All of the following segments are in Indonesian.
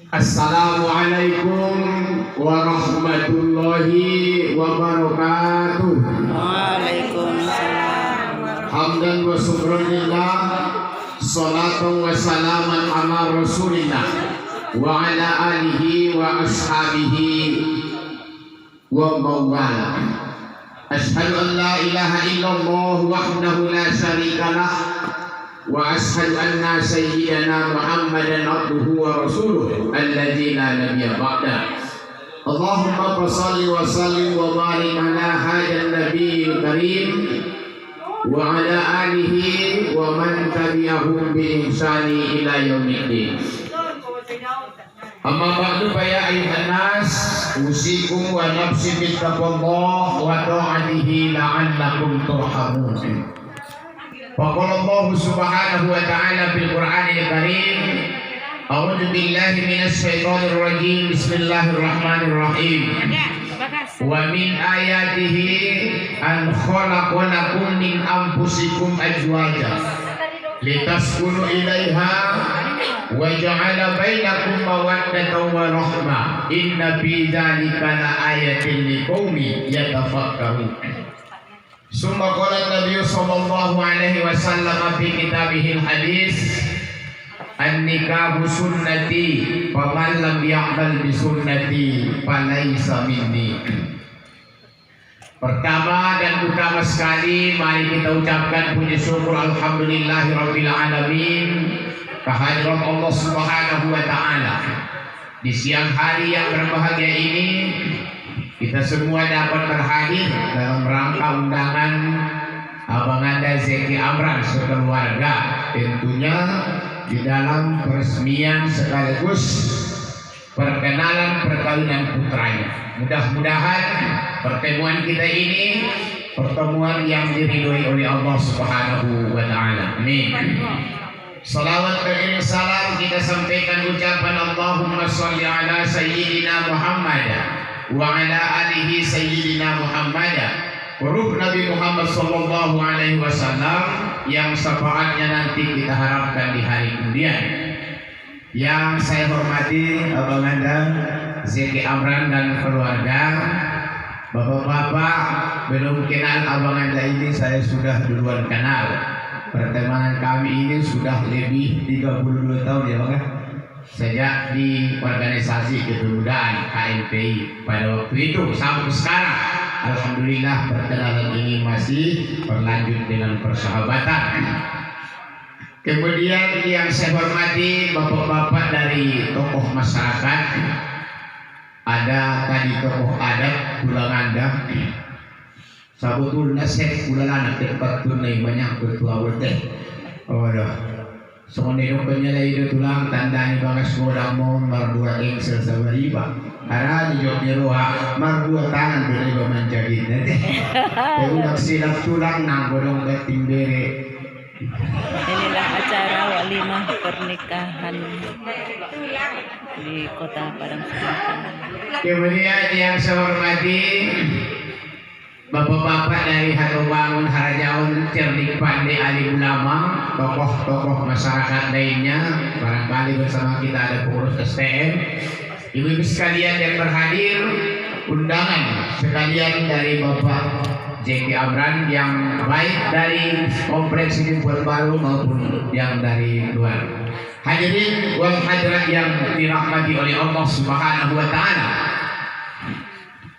Assalamualaikum warahmatullahi wabarakatuh. Waalaikumsalam. Hamdan wa syukranillah, salatu wa salaman ala rasulillah wa ala alihi wa ashabihi wa mawala. Ashhadu an la ilaha illallah wahdahu la syarikalah wa ashhadu anna sayyidana Muhammadan abduhu wa rasuluh alladzi la nabiyya ba'da. Allahumma shalli wa sallim wa barik ala hadzal nabiyil karim wa ala alihi wa man tabi'ahum bi ihsani ila yaumiddin. Amma ba'du fa ya ayyuhan nas usikum wa nafsi bi taqwallah wa ta'atihi la'allakum turhamun. Faqala Allah subhanahu wa ta'ala fil Qur'anil Karim, a'udzu billahi minasy syaithanir rajim, bismillahir rahmanir rahim. Wa min ayatihi an khalaqa lakum min anfusikum azwaja litaskunu ilaiha wa ja'ala bainakum mawaddatan wa rahmah inna fi dzalika laayatin liqaumin yatafakkarun. Summa qala Nabi sallallahu alaihi wasallam fi kitabihil hadis, an-nikahu sunnati faman lam ya'mal bi sunnati falaysa minni. Pertama dan utama sekali, mari kita ucapkan puji syukur alhamdulillahirabbil alamin kehadirat Allah Subhanahu wa taala. Di siang hari yang berbahagia ini kita semua dapat berhadir dalam rangka undangan Abang Anda Zeki Amran sekeluarga, tentunya di dalam peresmian sekaligus perkenalan perkawinan putranya. Mudah-mudahan pertemuan kita ini pertemuan yang diridhoi oleh Allah Subhanahu wa taala. Amin. Salawat dan salam kita sampaikan ucapan Allahumma sholli ala sayyidina Muhammad wa ala alihi sayyidina Muhammad, huruf Nabi Muhammad sallallahu alaihi wasallam yang syafaatnya nanti kita harapkan di hari kemudian. Yang saya hormati Abang Anda Zeki Amran dan keluarga, Bapak-bapak, belum kenal Abang Anda ini saya sudah duluan kenal. Pertemanan kami ini sudah lebih 32 tahun ya Bang ya. Sejak di organisasi kepemudaan KMPI pada waktu itu sampai sekarang, alhamdulillah perkenalan ini masih berlanjut dengan persahabatan. Kemudian yang saya hormati bapak-bapak dari tokoh masyarakat, ada tadi tokoh adat tulang anda, sabutulna sek ulalana tepat tunai banyak bertua berteh. Oh dah. Semuanya penyelai itu tulang tandani bangas modal mau mardua engsel sabariba. Karena di jawabnya roha mardua tangan beriba menjadi nanti. Udah silap tulang nang bodong beting bere. Inilah acara walimah pernikahan di Kota Padang Selatan. Kemudian yang saya hormati bapak-bapak dari Hatobangun, Harajaun, Cerdik Pandai, Ali Ulama, tokoh-tokoh masyarakat lainnya, barangkali bersama kita ada pengurus STM, ibu-ibu sekalian yang berhadir, undangan sekalian dari Bapak Zeki Amran yang baik dari kompleks ini baru maupun yang dari luar. Hadirin wal hadirat yang dirahmati oleh Allah Subhanahu wa taala.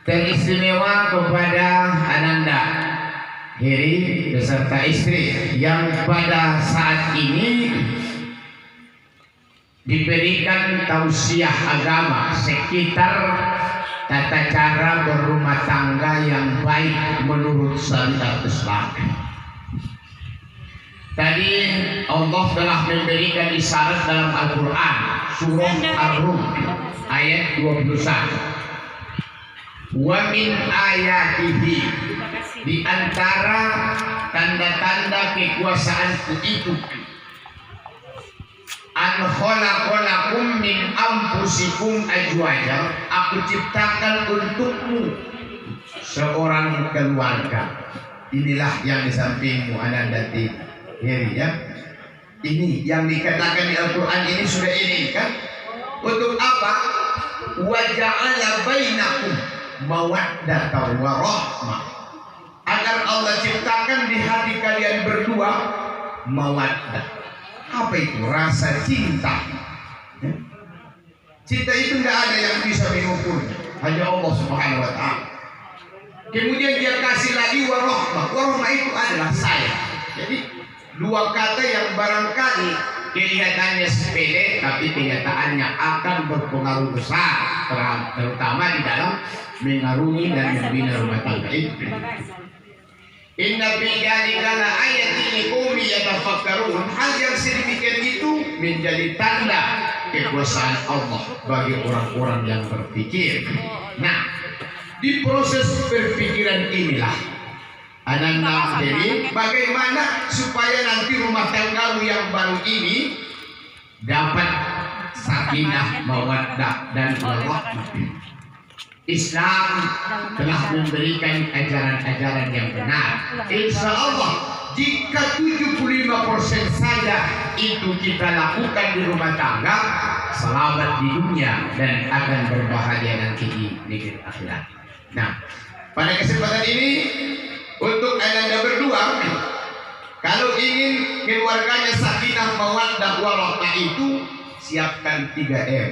Teristimewa kepada Ananda Heri beserta istri yang pada saat ini diberikan tausiah agama sekitar tata cara berumah tangga yang baik menurut syariat Islam. Tadi Allah telah memberikan isyarat dalam Al-Quran surah Ar-Rum ayat 21. Wa min ayatihi, di antara tanda-tanda kekuasaanku itu, an khalaqalakum min anfusikum azwaja, aku ciptakan untukmu seorang keluarga. Inilah yang di sampingmu Ananda Heri ya. Ini yang dikatakan di Al-Quran ini sudah ini kan. Untuk apa? Wa ja'ala bainakum mawaddatan wa rahmah. Agar Allah ciptakan di hati kalian berdua mawaddah. Apa itu? Rasa cinta. Cinta itu tidak ada yang bisa mengukurnya, hanya Allah Subhanahu wa ta'ala. Kemudian dia kasih lagi warahmah. Warahmah itu adalah sayang. Jadi dua kata yang barangkali kelihatannya sepele, tapi kenyataannya akan berpengaruh besar, terutama di dalam mengarungi dan membina rumah tangga itu. Inna fi dzalika la ayatin liqaumin yatafakkarun. Hal yang sedemikian itu menjadi tanda kekuasaan Allah bagi orang-orang yang berpikir. Nah, di proses berpikiran inilah anak-anak, jadi bagaimana supaya nanti rumah tanggamu yang baru ini dapat sakinah, mawaddah dan warahmah. Islam telah memberikan ajaran-ajaran yang benar. Insya Allah jika 75% saja itu kita lakukan di rumah tangga, selamat di dunia dan akan berbahagia nanti di negeri akhirat. Nah, pada kesempatan ini untuk Anda berdua, kalau ingin keluarganya sakinah, mawaddah, warahmah itu siapkan 3M.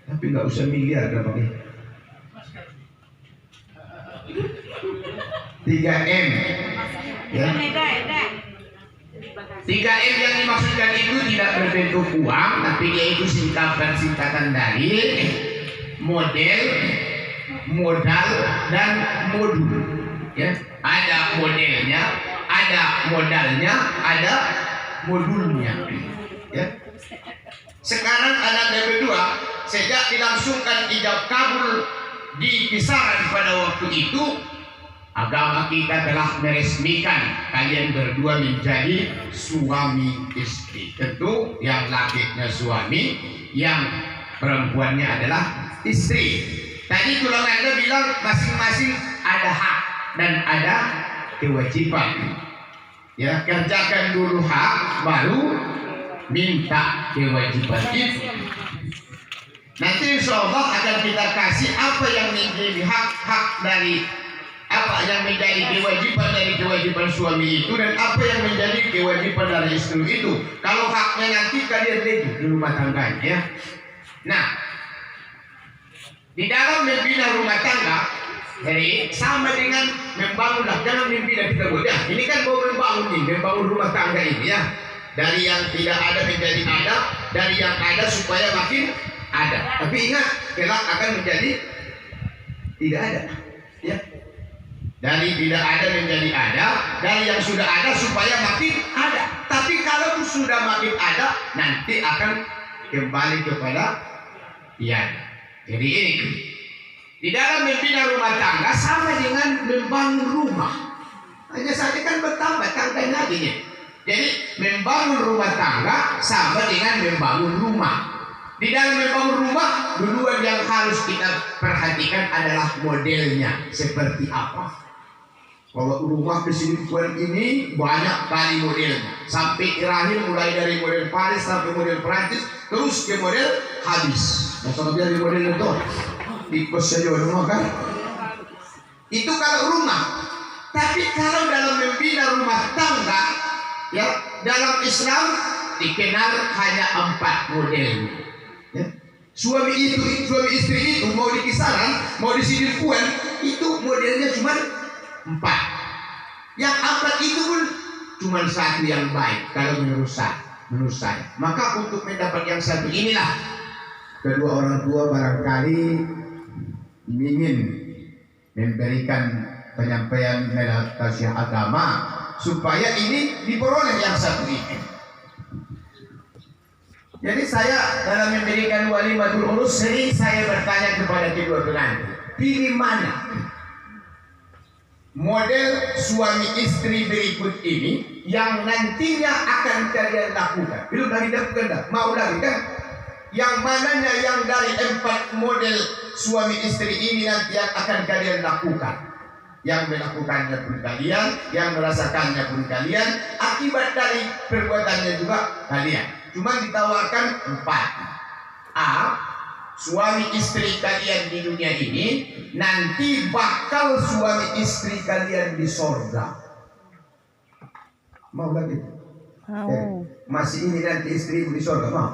Tapi nggak usah miliar dapatnya. 3M ya. 3M yang dimaksudkan itu tidak berbentuk uang, tapi yaitu singkatan dari model, modal, dan modul ya. Ada modelnya, ada modalnya, ada modulnya ya. Sekarang anak berdua sejak dilangsungkan ijab kabul di kisaran pada waktu itu, agama kita telah meresmikan kalian berdua menjadi suami istri. Tentu yang lakinya suami, yang perempuannya adalah istri. Tadi tulang Anda bilang masing-masing ada hak dan ada kewajiban. Ya, kerjakan dulu hak, baru minta kewajiban itu. Nanti insya Allah akan kita kasih apa yang menjadi hak-hak dari apa yang menjadi kewajiban dari kewajiban suami itu dan apa yang menjadi kewajiban dari istri itu. Kalau haknya nanti kalian lihat di rumah tangganya ya. Nah, di dalam membina rumah tangga, jadi sama dengan membangunlah, jangan membina kita buat ya. Ini kan mau membangun nih, membangun rumah tangga ini ya. Dari yang tidak ada menjadi ada, dari yang ada supaya makin ada. Tapi ingat, kelak akan menjadi tidak ada ya. Dari tidak ada menjadi ada, dari yang sudah ada supaya makin ada. Tapi kalau sudah makin ada, nanti akan kembali kepada tiada. Jadi ini di dalam membina rumah tangga sama dengan membangun rumah. Hanya saja kan bertambah tangganya lagi. Jadi membangun rumah tangga sama dengan membangun rumah. Di dalam membangun rumah, duluan yang harus kita perhatikan adalah modelnya seperti apa. Kalau rumah di sini ini banyak kali modelnya, sampai terakhir mulai dari model Paris sampai model Prancis, terus ke model habis. Nah, kalau dari model itu di kos saja rumah kan? Itu kalau rumah. Tapi kalau dalam membina rumah tangga, ya dalam Islam dikenal hanya 4 model. Ya. Suami istri itu mau di kisaran, mau di sidilpuan, itu modelnya cuma 4. Yang 4 itu pun cuma 1 yang baik kalau menurut saya. Maka untuk mendapat yang 1 inilah kedua orang tua barangkali ingin memberikan penyampaian meditasi agama supaya ini diperoleh yang 1 ini. Jadi saya dalam memberikan walimatul urus sering saya bertanya kepada kedua pengantin, pilih mana model suami istri berikut ini yang nantinya akan kalian lakukan. Belum lagi dapat mau lagi kan? Yang mananya yang dari 4 model suami istri ini nanti akan kalian lakukan? Yang melakukannya pun kalian, yang merasakannya pun kalian, akibat dari perbuatannya juga kalian. Cuma ditawarkan 4. suami istri kalian di dunia ini, nanti bakal suami istri kalian di sorga. Mau lagi? Masih ini nanti istri di sorga mau?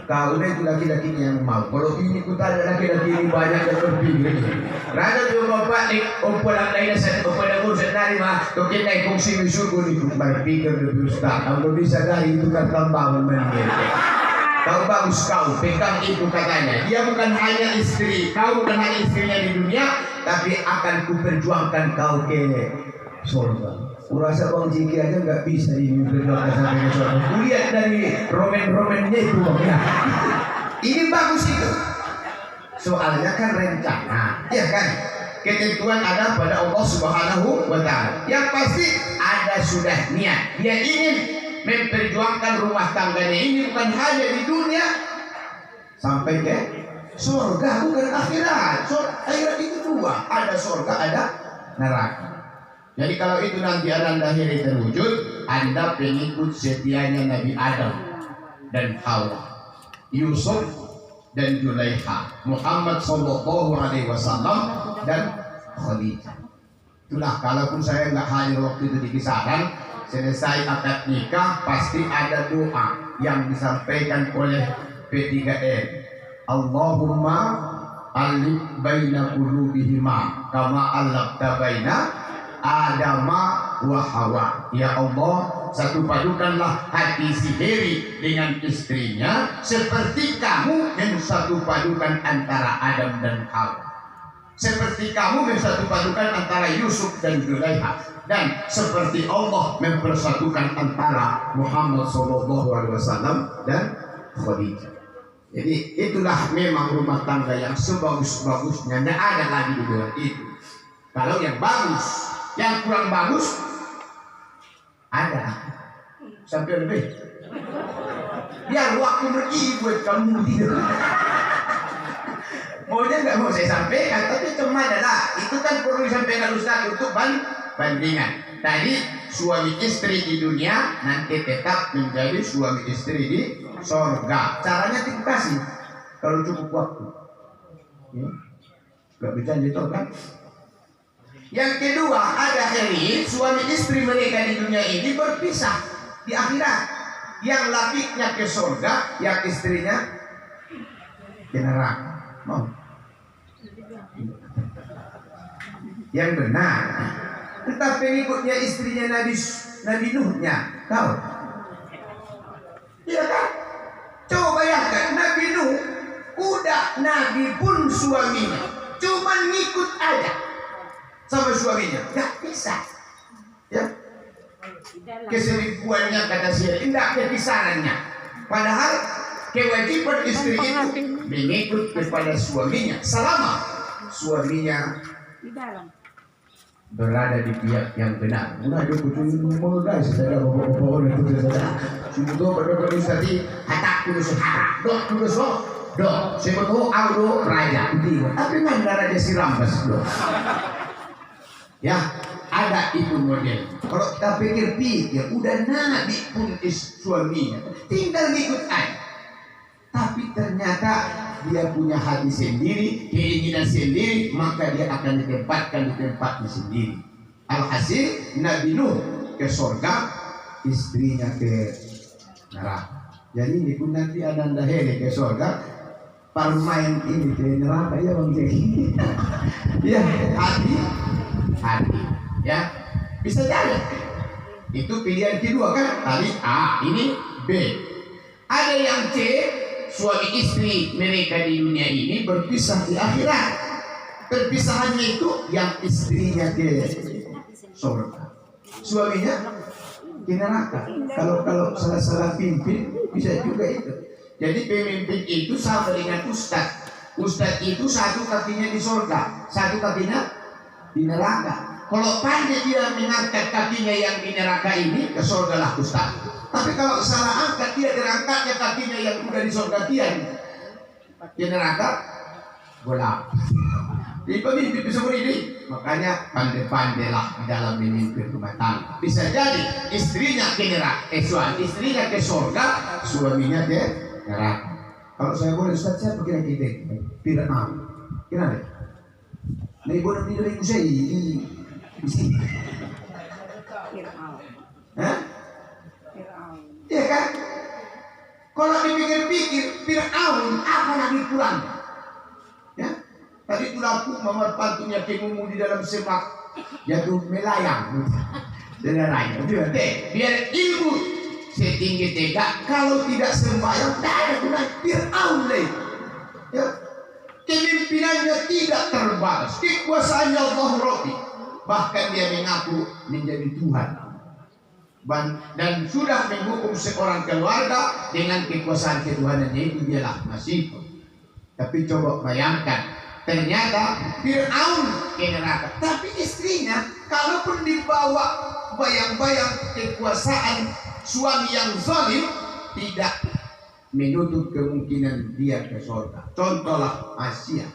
Kau itu laki-laki yang mau. Kalau ini kita ada laki-laki ini banyak yang berpikir. Rada juga bapak ni umpulan lain sa umpulan ko sa nari ma to kita kung sinusugo ni berpikir lebih ustaz. Kalau bisa dari itu kan tambangan menjadi. Kau bagus kau, pegang itu katanya. Dia bukan hanya istri, kau bukan hanya istrinya di dunia, tapi akan kuperjuangkan kau ke surga. Kurasa bang Jiki aja nggak bisa ini berdoa sampai ke surga. Kulihat dari romen-romennya itu bang ya. Ini bagus itu. Soalnya kan rencana, ya kan? Ketentuan ada pada Allah Subhanahu wa Ta'ala. Yang pasti ada sudah niat. Dia ingin memperjuangkan rumah tangganya ini bukan hanya di dunia sampai ke surga, bukan akhirat. Akhirat itu dua, ada surga, ada neraka. Jadi kalau itu nanti Anda akhirnya terwujud, Anda pengikut setianya Nabi Adam dan Hawa, Yusuf dan Zulaikha, Muhammad Sallallahu Alaihi Wasallam dan Khadijah. Itulah kalaupun saya nggak hadir waktu itu di kisaran, selesai akad nikah pasti ada doa yang disampaikan oleh P3R. Allahumma alif baina qulubihima kama alafta baina Adama wa Hawa. Ya Allah, satu padukanlah hati si Heri dengan istrinya seperti kamu yang satu padukan antara Adam dan Hawa. Seperti kamu yang satu padukan antara Yusuf dan Zulaikha, dan seperti Allah mempersatukan antara Muhammad SAW dan Khadijah. Jadi itulah memang rumah tangga yang sebagus-bagusnya. Tidak ada lagi di luar itu. Kalau yang bagus, yang kurang bagus ada sampai lebih. Biar waktu pergi buat kamu tidur. Maunya nggak mau saya sampaikan, tapi cuma adalah itu kan perlu disampaikan Ustaz untuk bandingan. Tadi suami istri di dunia nanti tetap menjadi suami istri di sorga. Caranya dikasih kalau cukup waktu. Ya. Gak bisa kan? Yang kedua, ada hari suami istri mereka di dunia ini berpisah di akhirat. Yang lakinya ke sorga, yang istrinya ke neraka. Mau? Yang benar. Entah pengikutnya istrinya Nabi Nuhnya, tahu? Iya kan? Coba bayangkan Nabi Nuh, udah Nabi pun suaminya, cuman ngikut aja sama suaminya, nggak bisa. Ya, keselingkuhannya kata Syekh, tidak kepisahannya. Padahal kewajiban istri itu mengikut kepada suaminya selama suaminya berada di pihak yang benar. Mula dia kucing guys, saya bawa itu saja. Sudah pada tadi hatak kudu sahara, dok kudu dok. Sebetulnya audo raja itu, tapi mana raja Sirambas dok. Ya, ada itu model. Kalau kita pikir-pikir, udah Nabi pun suaminya, tinggal ngikut aja. Tapi ternyata dia punya hati sendiri, keinginan sendiri, maka dia akan ditempatkan di tempatnya sendiri. Alhasil Nabi Nuh ke surga, istrinya ke neraka. Jadi ini pun nanti ada dahele ke surga, permain ini ke neraka ya bang Jeki. Ya hati, ya bisa jadi. Itu pilihan kedua kan? Tadi A, ini B. Ada yang C. Suami istri mereka di dunia ini berpisah di akhirat. Perpisahannya itu yang istrinya ke surga, suaminya ke neraka. Kalau salah pimpin bisa juga itu. Jadi pemimpin itu sama dengan ustaz. Ustaz itu satu kakinya di surga, satu kakinya di neraka. Kalau pandai dia mengangkat kakinya yang di neraka ini, ke surga lah ustaz. Tapi kalau salah angkat, dia terangkatnya kakinya yang udah di surga dia di neraka, bolak. Jadi pemimpin bisa ini. Makanya pandai-pandailah di dalam memimpin rumah tangga. Bisa jadi istrinya ke neraka, istrinya ke surga, suaminya ke neraka. Kalau saya boleh Ustaz, siapa kira kita? Fir'aun. Kira deh. Nah, ibu nanti dari saya di sini. Hah? Iya kan? Kalau dipikir-pikir, Fir'aun apa lagi pulang? Ya, tadi tulang mamar pantunya kengumu di dalam semak, jatuh melayang dengan lain. Biar ilmu setinggi tegak, kalau tidak sembahyang, tidak ada guna. Fir'aun lagi. Ya, kepemimpinannya tidak terbatas, kekuasaannya Allah roti, bahkan dia mengaku menjadi Tuhan dan sudah menghukum seorang keluarga dengan kekuasaan ketuhanannya itu dialah Masih. Tapi coba bayangkan, ternyata Fir'aun ke neraka, tapi istrinya kalaupun dibawa bayang-bayang kekuasaan suami yang zalim, tidak menutup kemungkinan dia ke surga. Contohlah Asia.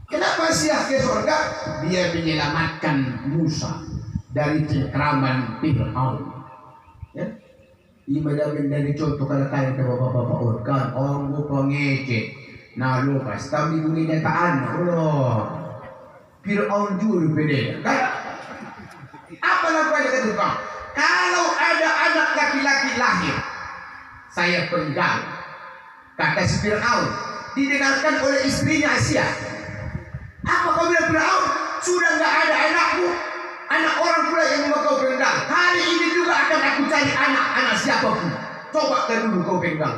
Kenapa Asia ke surga? Dia menyelamatkan Musa dari cengkraman Fir'aun. Ya, ibadah dari contoh kata-kata ke bapak-bapak organ, orang bukan ngecek. Nah lupas, tapi bunyinya taan, Allah. Fir'aun juga beda, kan? Apa namanya kata Tuhan? Kalau ada anak laki-laki lahir, saya penggal, kata si Fir'aun, didengarkan oleh istrinya Asia. Apa kau bilang Fir'aun? Sudah nggak ada anakmu, anak orang pula yang mau kau penggal. Hari ini juga akan aku cari anak siapapun. Coba dulu kau penggal.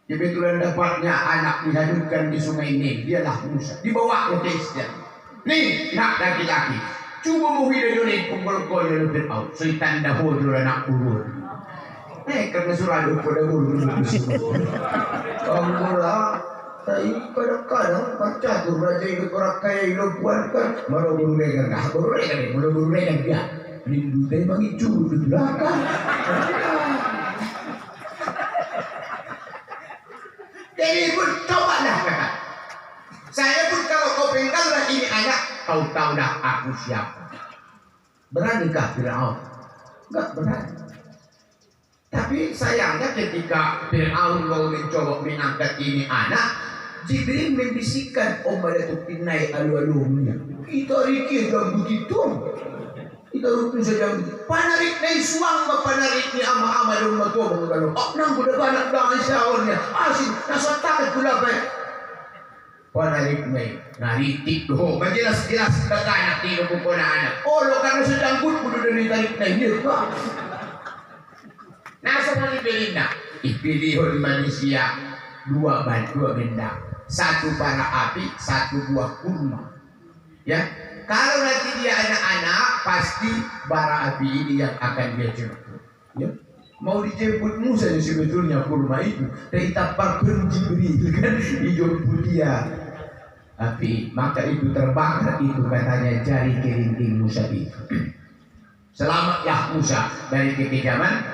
Kebetulan dapatnya anak dihadutkan di sungai Nil, dialah Musa. Dibawa ke Israel. Nih, nak laki-laki, cuba mau hidup ini kumpul-kumpul yang Fir'aun. Syaitan dahulu anak ulur. Karena surah pada ulur. Kamulah, tapi kadang-kadang baca tuh raja itu orang kaya itu buat kan, baru berulegan, dia. Lindu teh mengicu di belakang. Jadi pun cobalah kata. Saya pun kalau kau penggallah ini anak, kau tahu dah aku siapa. Beranikah Fir'aun? Enggak berani. Tapi sayangnya ketika Fir'aun mau mencoba mengangkat ini anak, Jibril membisikkan Malaikat pinai alu-alunya. Kita riki jam begitu. Kita rupin saja panarik nai suang panarik ni ama-ama rumah tua mengalu. Oh nang budak anak dah syaurnya. Asin nasa takat pula baik. Panarik nai naritik doh. Jelas-jelas tak anak tidak bukan anak. Oh lo karena sedang pun budak dari tarik nai dia kah? Nasa mali belinda. Dipilih oleh manusia dua benda. Satu bara api, satu buah kurma. Ya. Kalau nanti dia anak-anak, pasti bara api ini yang akan dia jemput. Ya. Mau dijemput Musa sebetulnya kurma itu, dari tapak Jibril kan dijemput dia. Tapi maka itu terbakar itu katanya jari kelingking Musa itu. Selamatlah Musa dari kekejaman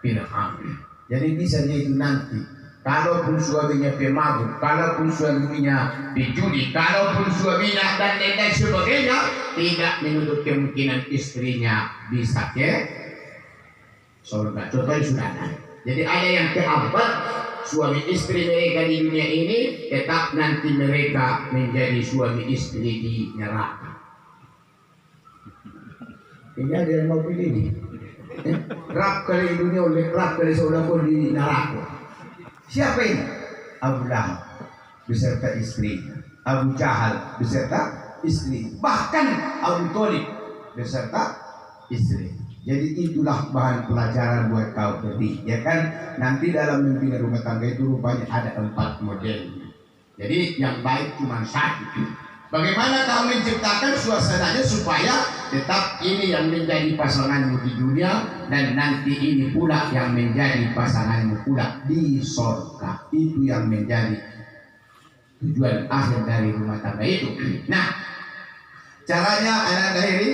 Fir'aun. Jadi bisa dia itu nanti. Kalaupun suaminya pemabuk, kalaupun suaminya dicuri, kalaupun suaminya dan lain sebagainya, tidak menutup kemungkinan istrinya bisa ke surga. Contohnya saudara. Jadi ada yang keempat, suami istri mereka di dunia ini tetap nanti mereka menjadi suami istri di neraka. Ini ada yang mau pilih nih. Kerap kali dunia oleh kerap kali saudara di neraka. Siapa ini? Abu Lahab beserta istrinya, Abu Jahal beserta istri, bahkan Abu Thalib beserta istri. Jadi itulah bahan pelajaran buat kau tadi, ya kan? Nanti dalam membina rumah tangga itu rupanya ada 4 model. Jadi yang baik cuma satu. Bagaimana kau menciptakan suasananya supaya tetap ini yang menjadi pasanganmu di dunia dan nanti ini pula yang menjadi pasanganmu pula di surga. Itu yang menjadi tujuan akhir dari rumah tangga itu. Nah, caranya anak lahiri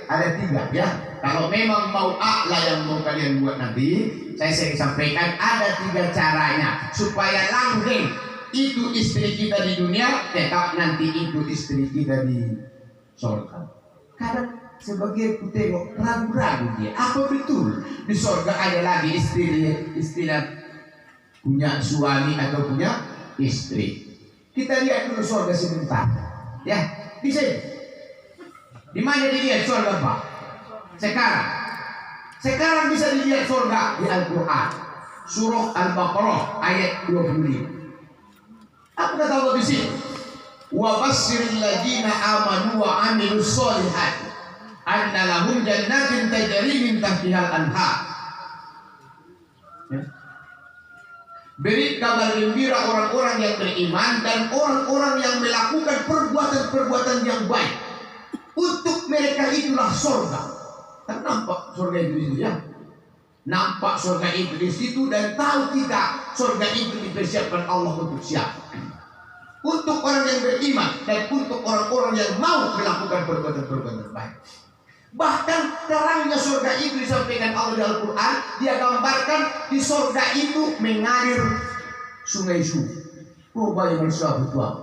ada 3 ya. Kalau memang mau aklah yang mau kalian buat nanti, saya sering sampaikan ada 3 caranya supaya langgeng. Itu istri kita di dunia, tetap nanti itu istri kita di surga. Kadang sebagian ku tengok ragu-ragu dia. Apa betul di surga ada lagi istilah punya suami atau punya istri. Kita lihat dulu surga sebentar. Ya, di sini. Di mana dilihat surga, Pak? Sekarang bisa dilihat surga di Al-Quran. Surah Al-Baqarah ayat 25. Apa kata Allah di sini? Wa basyiril ladzina amanu wa amilus sholihat anna lahum jannatin tajri min tahtihal anhar. Beri kabar gembira orang-orang yang beriman dan orang-orang yang melakukan perbuatan-perbuatan yang baik. Untuk mereka itulah surga. Kan nampak surga itu di situ ya? Nampak surga itu di situ dan tahu kita surga itu dipersiapkan Allah untuk siapa? Untuk orang yang beriman dan untuk orang-orang yang mau melakukan perbuatan-perbuatan baik. Bahkan terangnya surga itu disampaikan Allah di Al-Quran. Dia gambarkan di surga itu mengalir sungai-sungai. Oh bayangkan sahabat Tuhan.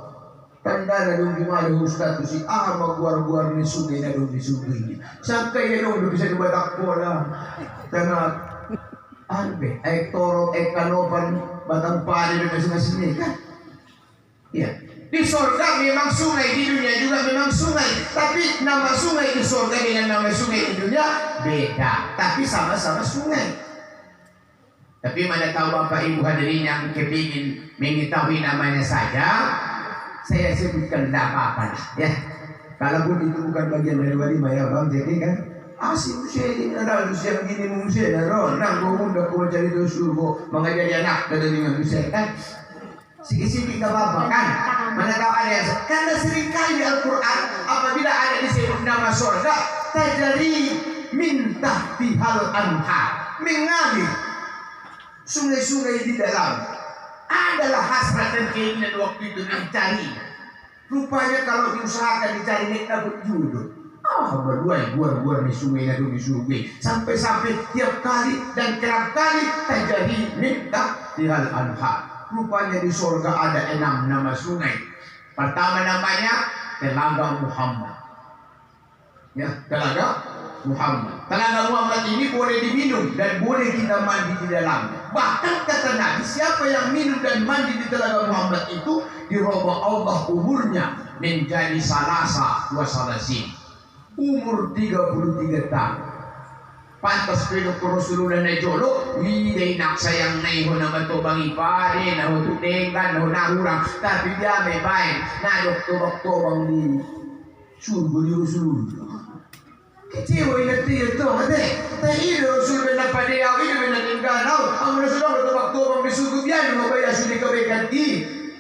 Tanda na dong gimana ustaz si maguar-guar ni sungai na dong di sungai ini. Sampai na dong bisa dibatak po na. Tengah arbe, toro, kanopan, batang pali na masing-masing kan. Ya. Di surga memang sungai, di dunia juga memang sungai. Tapi nama sungai di surga dengan nama sungai di dunia beda. Tapi sama-sama sungai. Tapi mana tahu Bapak Ibu hadirin yang kepingin mengetahui namanya saja, saya sebutkan tidak apa-apa lah. Ya. Kalaupun itu bukan bagian dari walimah ya Bang, jadi kan asik saya ini ada usia begini mungkin ada nang gua kau cari tu suruh mengajari anak dari manusia kan. Sikit-sikit tak apa-apa kan? Mana tahu ada yang karena seringkali di Al-Quran apabila ada disebut nama surga tajri min tahtihal anhar, mengalir sungai-sungai di dalam. Adalah hasrat dan keinginan waktu itu mencari. Rupanya kalau diusahakan dicari nek dapat jodoh. Buar-buar di sungai di sungai sampai tiap kali dan kerap kali tajri min tahtihal anhar. Rupanya di surga ada 6 nama sungai. Pertama namanya Telaga Muhammad. Ya, Telaga Muhammad. Telaga Muhammad ini boleh diminum dan boleh kita mandi di dalam. Bahkan kata Nabi, siapa yang minum dan mandi di Telaga Muhammad itu dirubah Allah umurnya menjadi salasa wa salasin. Umur 33 tahun. Pantas pinuk Rasulullah na jolo, hindi nak sayang na iho na matubang ipare, na hututengan, na hunahurang, tapi dia may bayan, na doktobak-tobang di surgo ni Rasulullah. Kecewa ingat ito, ate, tayo Rasulullah na padayaw, ino may natingganaw, ang Rasulullah matubak-tobang di surgo yan, mabaya suli kami ganti.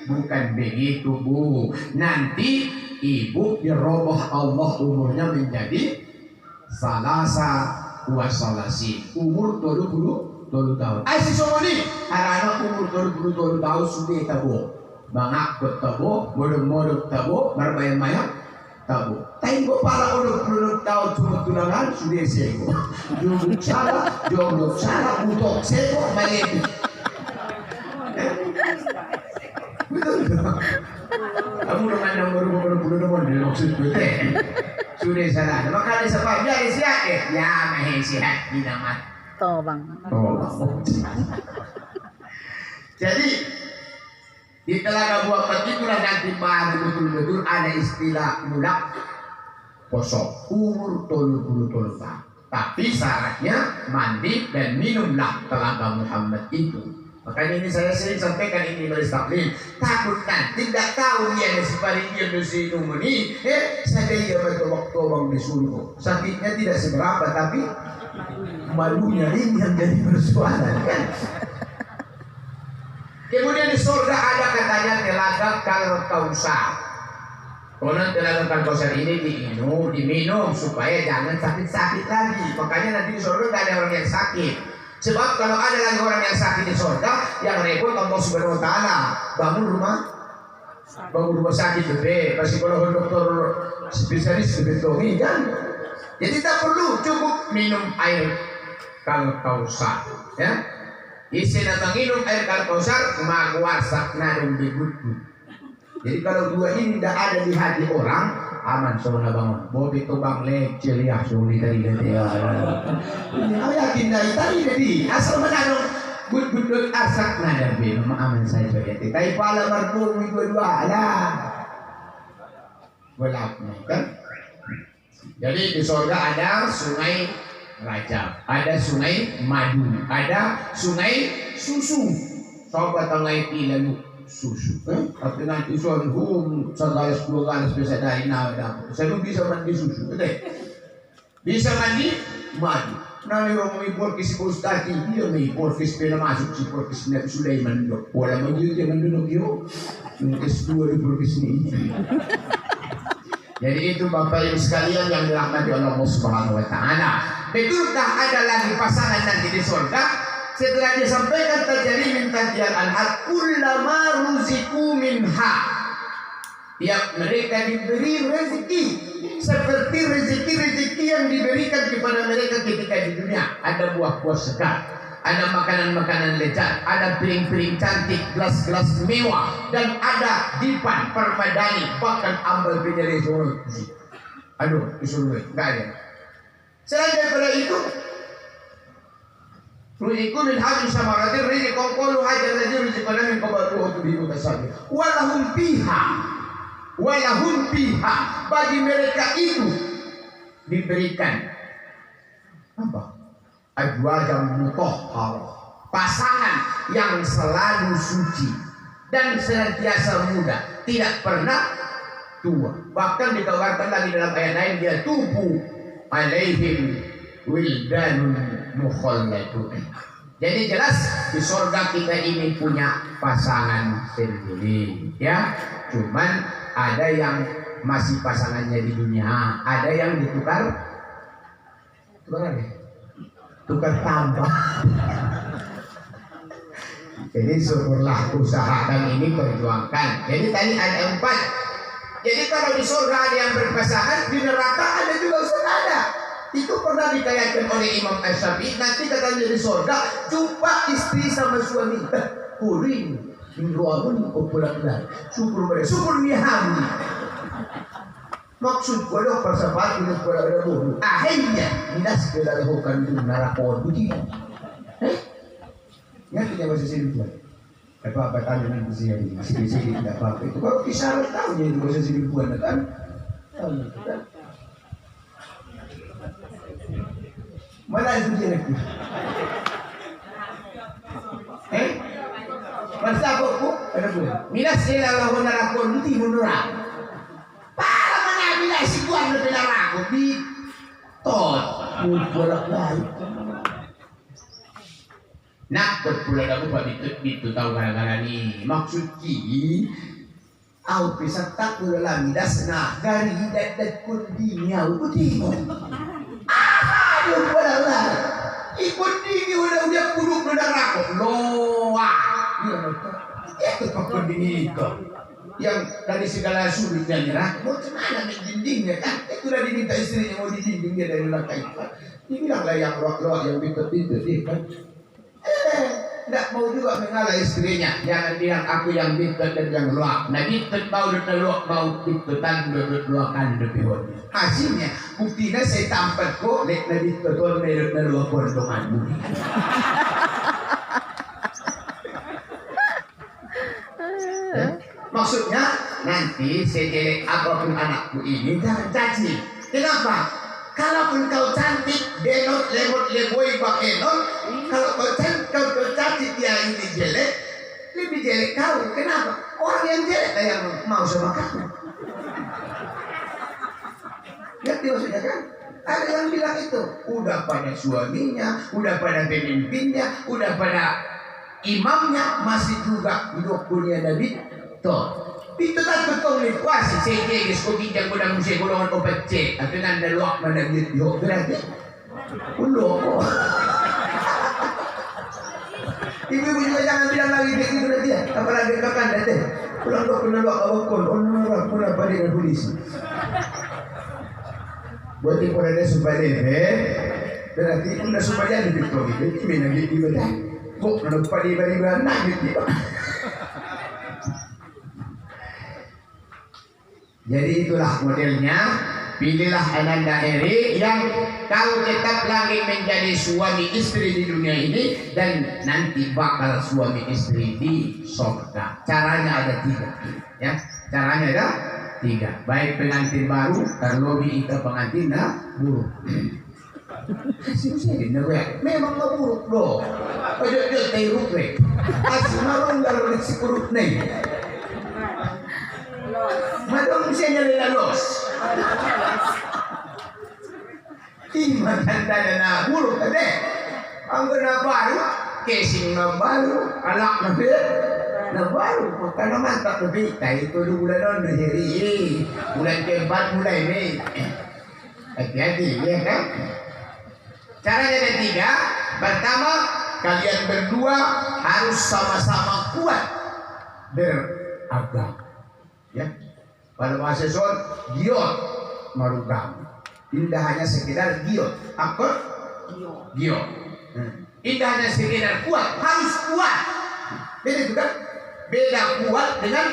Bukan begitu Bu, nanti ibu dirubah Allah umurnya menjadi salasa wasalasin, umur 20 tahun. Ay si Somoni, harana umur 20 tahun sudah tabo, bangak tabo, modok tabo, marbayang tabo. Tayo para 20 tahun cuma tunangan sudah sego. Jomblo salah, butok sego, maliit. Betul. Kamu dengan nomor 20 di maksud gue. Sudah salah. Maka disebab jadi sihat ya mahe sihat di nama Tobang. Jadi di Telaga Muhammad itulah nanti baru betul-betul ada istilah mulak kosong umur 30 tahun. Tapi syaratnya mandi dan minumlah Telaga Muhammad itu. Makanya ini saya sering sampaikan ini dari taklim. Takut nanti tidak tahu dia si paringan di sini ini. Saya dia bertobak-tobang di surga. Sakitnya tidak seberapa tapi malunya ini yang jadi persoalan kan. Kemudian di surga ada katanya Telaga Kalkausar. Konon Telaga Kalkausar ini diminum supaya jangan sakit-sakit lagi. Makanya nanti di surga tidak ada orang yang sakit. Sebab kalau ada lagi orang yang sakit di surga, yang repot Allah Subhanahu wa taala bangun rumah sakit gede, psikolog dokter spesialis betongi kan. Jadi tak perlu, cukup minum air Kalkausar ya. Isi datang minum air Kalkausar magwasak nadong dibut. Jadi kalau dua ini tidak ada di hati orang, aman semua bangun. Bobi to bang lecel ya suli tadi dia. Ini yakin dari tadi jadi asal menanong But asak nada be aman saja ya. Tapi pala marfu dua-dua lah. Belak kan. Jadi di surga ada sungai Rajab, ada sungai madu, ada sungai susu. Sobat tangai lalu susu. Tapi nanti suatu segala 10 kali bisa dari nawa. Saya bisa mandi susu, betul? Bisa mandi madu. Nanti orang mengimpor kisi postati, dia mengimpor kisi pena masuk si porkis Nabi Sulaiman dok. Wala maju dia mendunuk yo. S2 di porkis ini. Jadi itu Bapak Ibu sekalian yang dirahmati Allah Subhanahu wa taala. Betulkah ada lagi pasangan nanti di surga? Setelah disampaikan terjadi minta dial anhar kullama ruziku minha. Tiap mereka diberi rezeki seperti rezeki-rezeki yang diberikan kepada mereka ketika di dunia. Ada buah-buah segar, ada makanan-makanan lezat, ada piring-piring cantik, gelas-gelas mewah, dan ada dipan permadani, bahkan ambal pinjari semua. Aduh, disuruh enggak ada. Selain daripada itu, ruziku min hadis samaratir rizqan qalu hajal ladzi rizqana min qablu wa tubihu tasabi. Walahum fiha bagi mereka itu diberikan apa? Azwajun mutahhar, pasangan yang selalu suci dan senantiasa muda, tidak pernah tua. Bahkan ditawarkan lagi dalam ayat lain, dia tubuh alaihim wildanun mukhalladun. Jadi jelas di surga kita ini punya pasangan sendiri, ya. Cuman ada yang masih pasangannya di dunia, ada yang ditukar tambah. Jadi syukurlah, usahakan ini, perjuangkan. Jadi tadi ada 4. Jadi kalau di surga ada yang berpasangan, di neraka ada juga ada. Itu pernah dikayakan oleh Imam Asy-Syafi'i. Nanti katanya di surga jumpa istri sama suami. Kuring Mingguan pulang dah. Syukur miham. Maksud pada persahabatan itu pada dulu. Akhirnya minas kita lakukan itu neraka begini. Ya kita masih sini buat. Apa tanya nanti sini masih sini tidak apa itu. Kalau kisah tahu jadi masih sini buat kan. Mana itu dia lagi? Masa aku ada pun. Minas sila lahu narakon di munura. Para mana minas si tuan lebih narakon di tot bolak balik. Nak berpulang aku buat itu tahu gara-gara ni maksud ki. Au bisa tak dalam midas nak gari dat kundi nyau putih. Aduh bolak. Ikut dini udah puluk narakon. Loa. Itu pekonding itu yang dari segala sulitnya nyerah. Mau kemana nih dindingnya kan? Itu udah diminta istrinya mau dinding dia dari lantai. Dibilanglah yang roh yang pintu-pintu dia kan. Tidak mau juga mengalah istrinya. Jangan bilang aku yang pintu dan yang luak. Nah pintu mau luak mau pintu dan luakan lebih hobi. Hasilnya buktinya saya tampar kok lek nabi tuan merek luak pondonganmu. Maksudnya nanti sejelek apapun anakku ini jangan caci. Kenapa? Kalaupun kau cantik, denot, lemot, leboi, bakenot, kalau kau cantik, kau caci dia ini jelek, lebih jelek kau. Kenapa? Orang yang jelek yang mau sama kamu. Ngerti maksudnya kan? Ada yang bilang itu, udah pada suaminya, udah pada pemimpinnya, udah pada imamnya, masih juga hidup dunia Nabi. Toh, itu tak betul ni kuasi sejak sekolah yang gudang musik golongan obat C, tapi kan ada luak mana gitu berarti, ulok. Ibu juga jangan bilang lagi begitu nanti ya, apalagi kapan nanti, pulang dok kena luak awakon, orang pun apa dengan polisi. Buat ikut ada supaya berarti udah supaya lebih tahu itu mana gitu betul. Kok nampak di bari-bari nak gitu. Jadi itulah modelnya pilihlah Ananda Heri yang kau tetap lagi menjadi suami istri di dunia ini dan nanti bakal suami istri di surga. Caranya ada 3, ya. Caranya ada 3. Baik pengantin baru, terlebih itu pengantin buruk. Memang nggak buruk loh. Ojo teruk deh. Asal orang kalau dikurut nih. Madam bisa nyalin los. Iman tanda na buruk tadi. Ang na baru, casing na baru, anak na baru. Maka naman tak lebih. Kaya itu bulan non hari bulan keempat mulai nih. Hati-hati, ya kan? Caranya ada 3. Pertama, kalian berdua harus sama-sama kuat beragama. Ya, pada bahasa Jawa, giot marugam. Tidak hanya sekedar giot, apa? Giot. Tidak hanya sekedar kuat, harus kuat. Beda juga, beda kuat dengan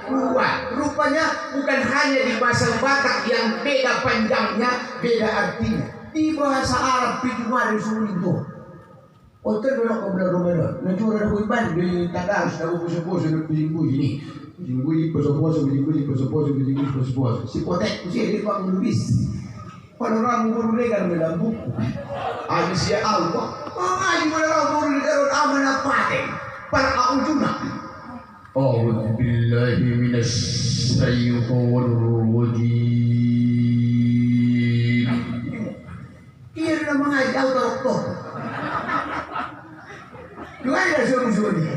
kuat. Rupanya bukan hanya di bahasa Batak yang beda panjangnya, beda artinya. Di bahasa Arab itu ada itu. Otak belok ke belakang rumah. Nanti orang nak iban di tanda harus nak puasa di ini. Minggu puasa puasa. Si potek usia dia pak menulis. Kalau orang baru legar dalam buku. Habis ya Allah. Mengaji pada orang baru legar aman apa deh? Para aujuna. A'udzu billahi minasy syaithanir rajim. Ia adalah mengaji auto. Dua ada suruh ni.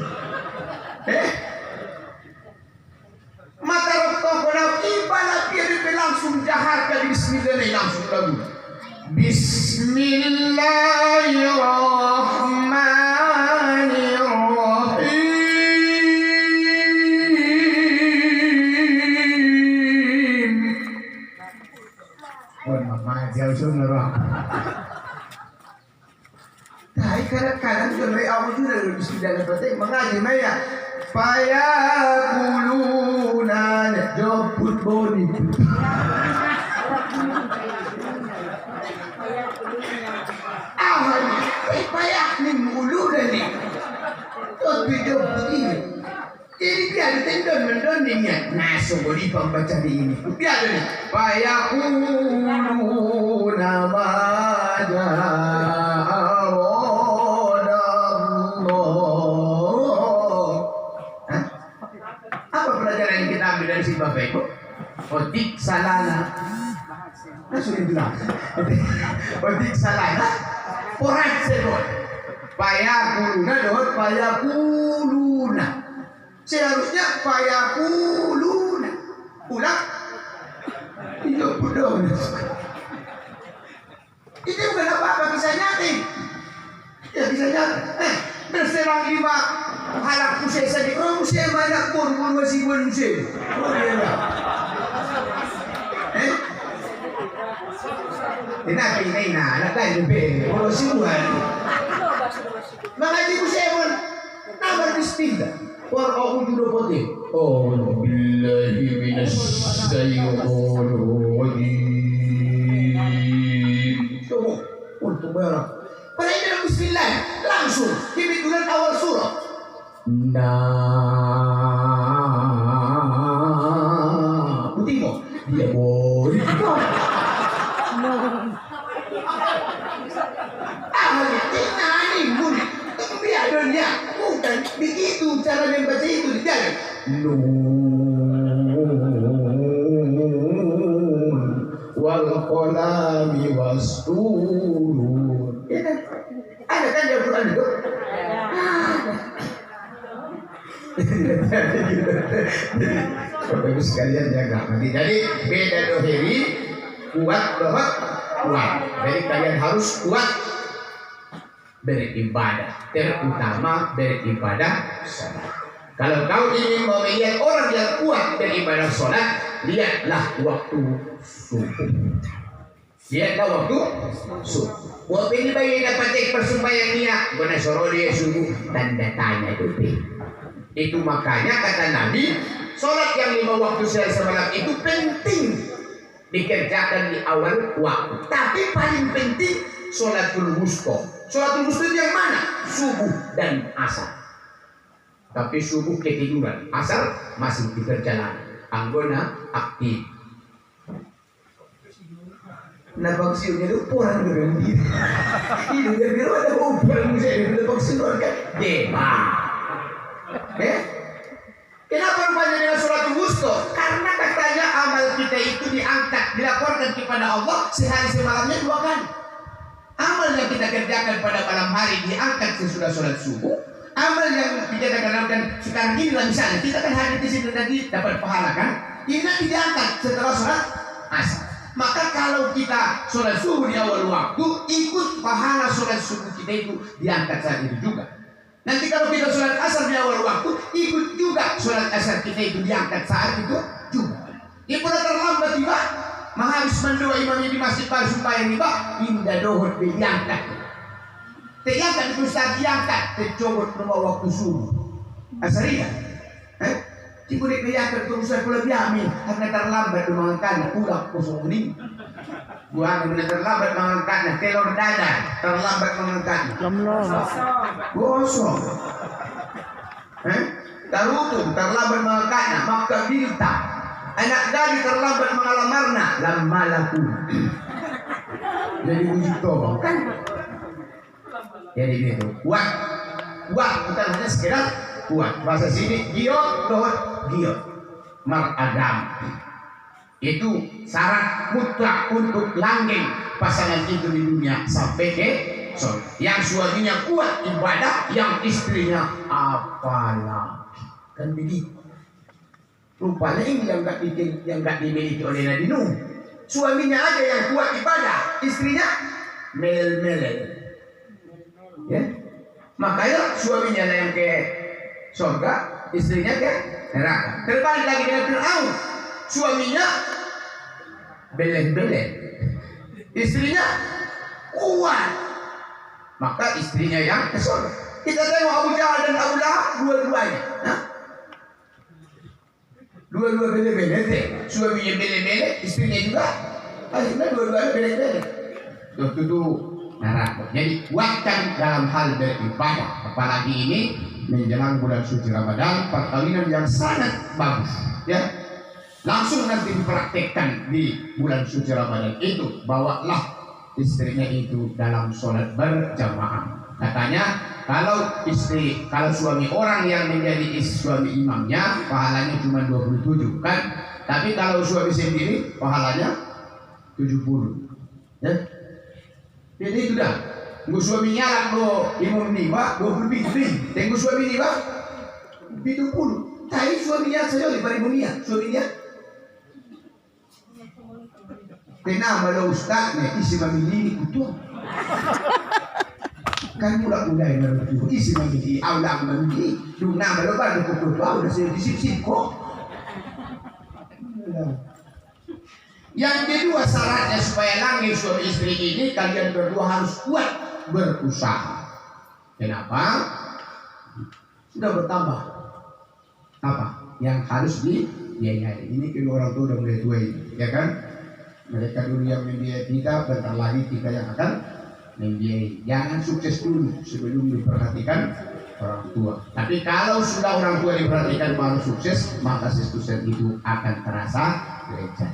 Mata rokok kalau ibadah dia langsung jahat kali bismillah ni langsung lagu. Bismillahirrahmanirrahim. Buat mama jauh sunarah. Tapi kadang-kadang kalau awak tu dah bismillah lepas mengaji maya. Fayaquluna joput boni. Payak ni mulu dah ni. Tapi joput ini. Ini dia ada tendon mendoninya. Nasib beri pembaca di ini. Dia ada ni. Fayaquluna maja. Dari si Bapak Ibu, otik salana, sudah bilang, otik salana, porat sebut, payakuluna doh, payakuluna, seharusnya payakuluna, ulang, itu bodoh, itu bukan apa-apa bisa nyati, ya bisa nyati, berserang 5 halak musik saja. Oh musik banyak pun masih pun musik. Oh dia lah. Ini nak kan lebih. Kalau sibuan. Mengaji musik pun nama bismillah. Orang udah putih. Oh billahi minasyaitonir rajim. Coba untuk berapa? Pada ini bismillah langsung di bulan awal surah. Nah, Utimo dia boleh. Ini boleh. Biar dunia bukan begitu cara membaca itu dijaga. Nun wal qalami wasturun. Ada kan di Al-Quran itu? Bapak Ibu sekalian jaga. Jadi beda dohiri kuat dohot kuat. Jadi kalian harus kuat beribadah, terutama beribadah sholat. Kalau kau ingin melihat orang yang kuat beribadah sholat, lihatlah waktu subuh. Lihatlah waktu subuh. Waktu ini bagi dapat persembahyang niat, benar soro dia subuh tanda tanya itu. Itu makanya kata Nabi, sholat yang 5 waktu sehari semalam itu penting. dikerjakan di awal waktu. Tapi paling penting sholatul wusta. Sholatul wusta itu yang mana? Subuh dan asar. Tapi subuh ketiduran, asar masih di perjalanan, anggona aktif. Nah vaksinnya itu orang berhenti. Itu dia ada orang saya sudah vaksin kan? Dema. Kenapa rupanya dengan sholatul wusta? Karena katanya amal kita itu diangkat, dilaporkan kepada Allah sehari semalamnya 2 kali. Amal yang kita kerjakan pada malam hari diangkat sesudah sholat subuh. Amal yang kita lakukan sekarang ini lah, misalnya kita kan hadir di sini tadi dapat pahala kan? Ini nanti diangkat setelah sholat asar. Maka kalau kita sholat subuh di awal waktu, ikut pahala sholat subuh kita itu diangkat saat itu juga. Nanti kalau kita sholat asar di awal waktu, ikut juga sholat asar kita itu diangkat saat itu juga. Ini pernah terlambat tiba, menghabis mendoa imamnya di masjid pada supaya tiba, indah dohot diangkat. Diangkat itu saat diangkat, tercobot rumah waktu subuh. Asariya. Cibulik diangkat terus saya pula diamin, karena terlambat mengangkatnya, ulang kosong ini. Buang benar terlambat mengangkatnya, telur dadar terlambat mengangkatnya. Gosong. Tarutung terlambat mengangkatnya, maka bintang. Anak gadis terlambat mengalamarnya, lama laku. Jadi wujud tolong kan? Jadi begitu. Kuat bukan hanya sekedar kuat. Bahasa sini giot, giot, maragam. Itu syarat mutlak untuk langgeng pasangan itu di dunia sampai ke surga. Yang suaminya kuat ibadah, yang istrinya apalagi. Kan begitu. Rupanya ini yang nggak dimiliki oleh Nabi Nuh. Suaminya aja yang kuat ibadah, istrinya melel-melel. Ya, makanya suaminya yang ke surga, istrinya ke neraka. Terbalik lagi dengan Fir'aun, suaminya belen-belen, istrinya kuat, maka istrinya yang ke surga. Kita tengok Abu Jahal dan Abu Lahab dua-duanya, dua-dua belen-belen, suaminya belen-belen, istrinya juga, akhirnya dua-duanya belen-belen. Tuh. Jadi kuatkan dalam hal beribadah, apalagi ini menjelang bulan suci Ramadan, perkawinan yang sangat bagus, ya. Langsung nanti dipraktekkan di bulan suci Ramadan itu, bawalah istrinya itu dalam sholat berjamaah. Katanya kalau suami orang yang menjadi suami imamnya pahalanya cuma 27 kan, tapi kalau suami sendiri pahalanya 70, ya. Jadi itu dah. Tunggu suami nyalak lo imam ni pak 20 lebih. Tunggu suami ni pak 70. Tapi suaminya saya di Baribunia. Suaminya. Kenapa lo ustaz ni isi mamili kutu? Kan mula-mula yang baru isi mamili, awal mamili. Dulu nama lo baru kutu awal saya disip-sip kok. Yang kedua syaratnya supaya langgeng suami istri ini, kalian berdua harus kuat berusaha. Kenapa? Sudah bertambah apa yang harus dibiayai. Ini kedua orang tua udah mulai tua ini, ya kan? Mereka dulu yang membiayai kita, bentar lagi kita yang akan membiayai. Jangan sukses dulu sebelum diperhatikan orang tua. Tapi kalau sudah orang tua diperhatikan baru sukses, maka sukses itu akan terasa gereja.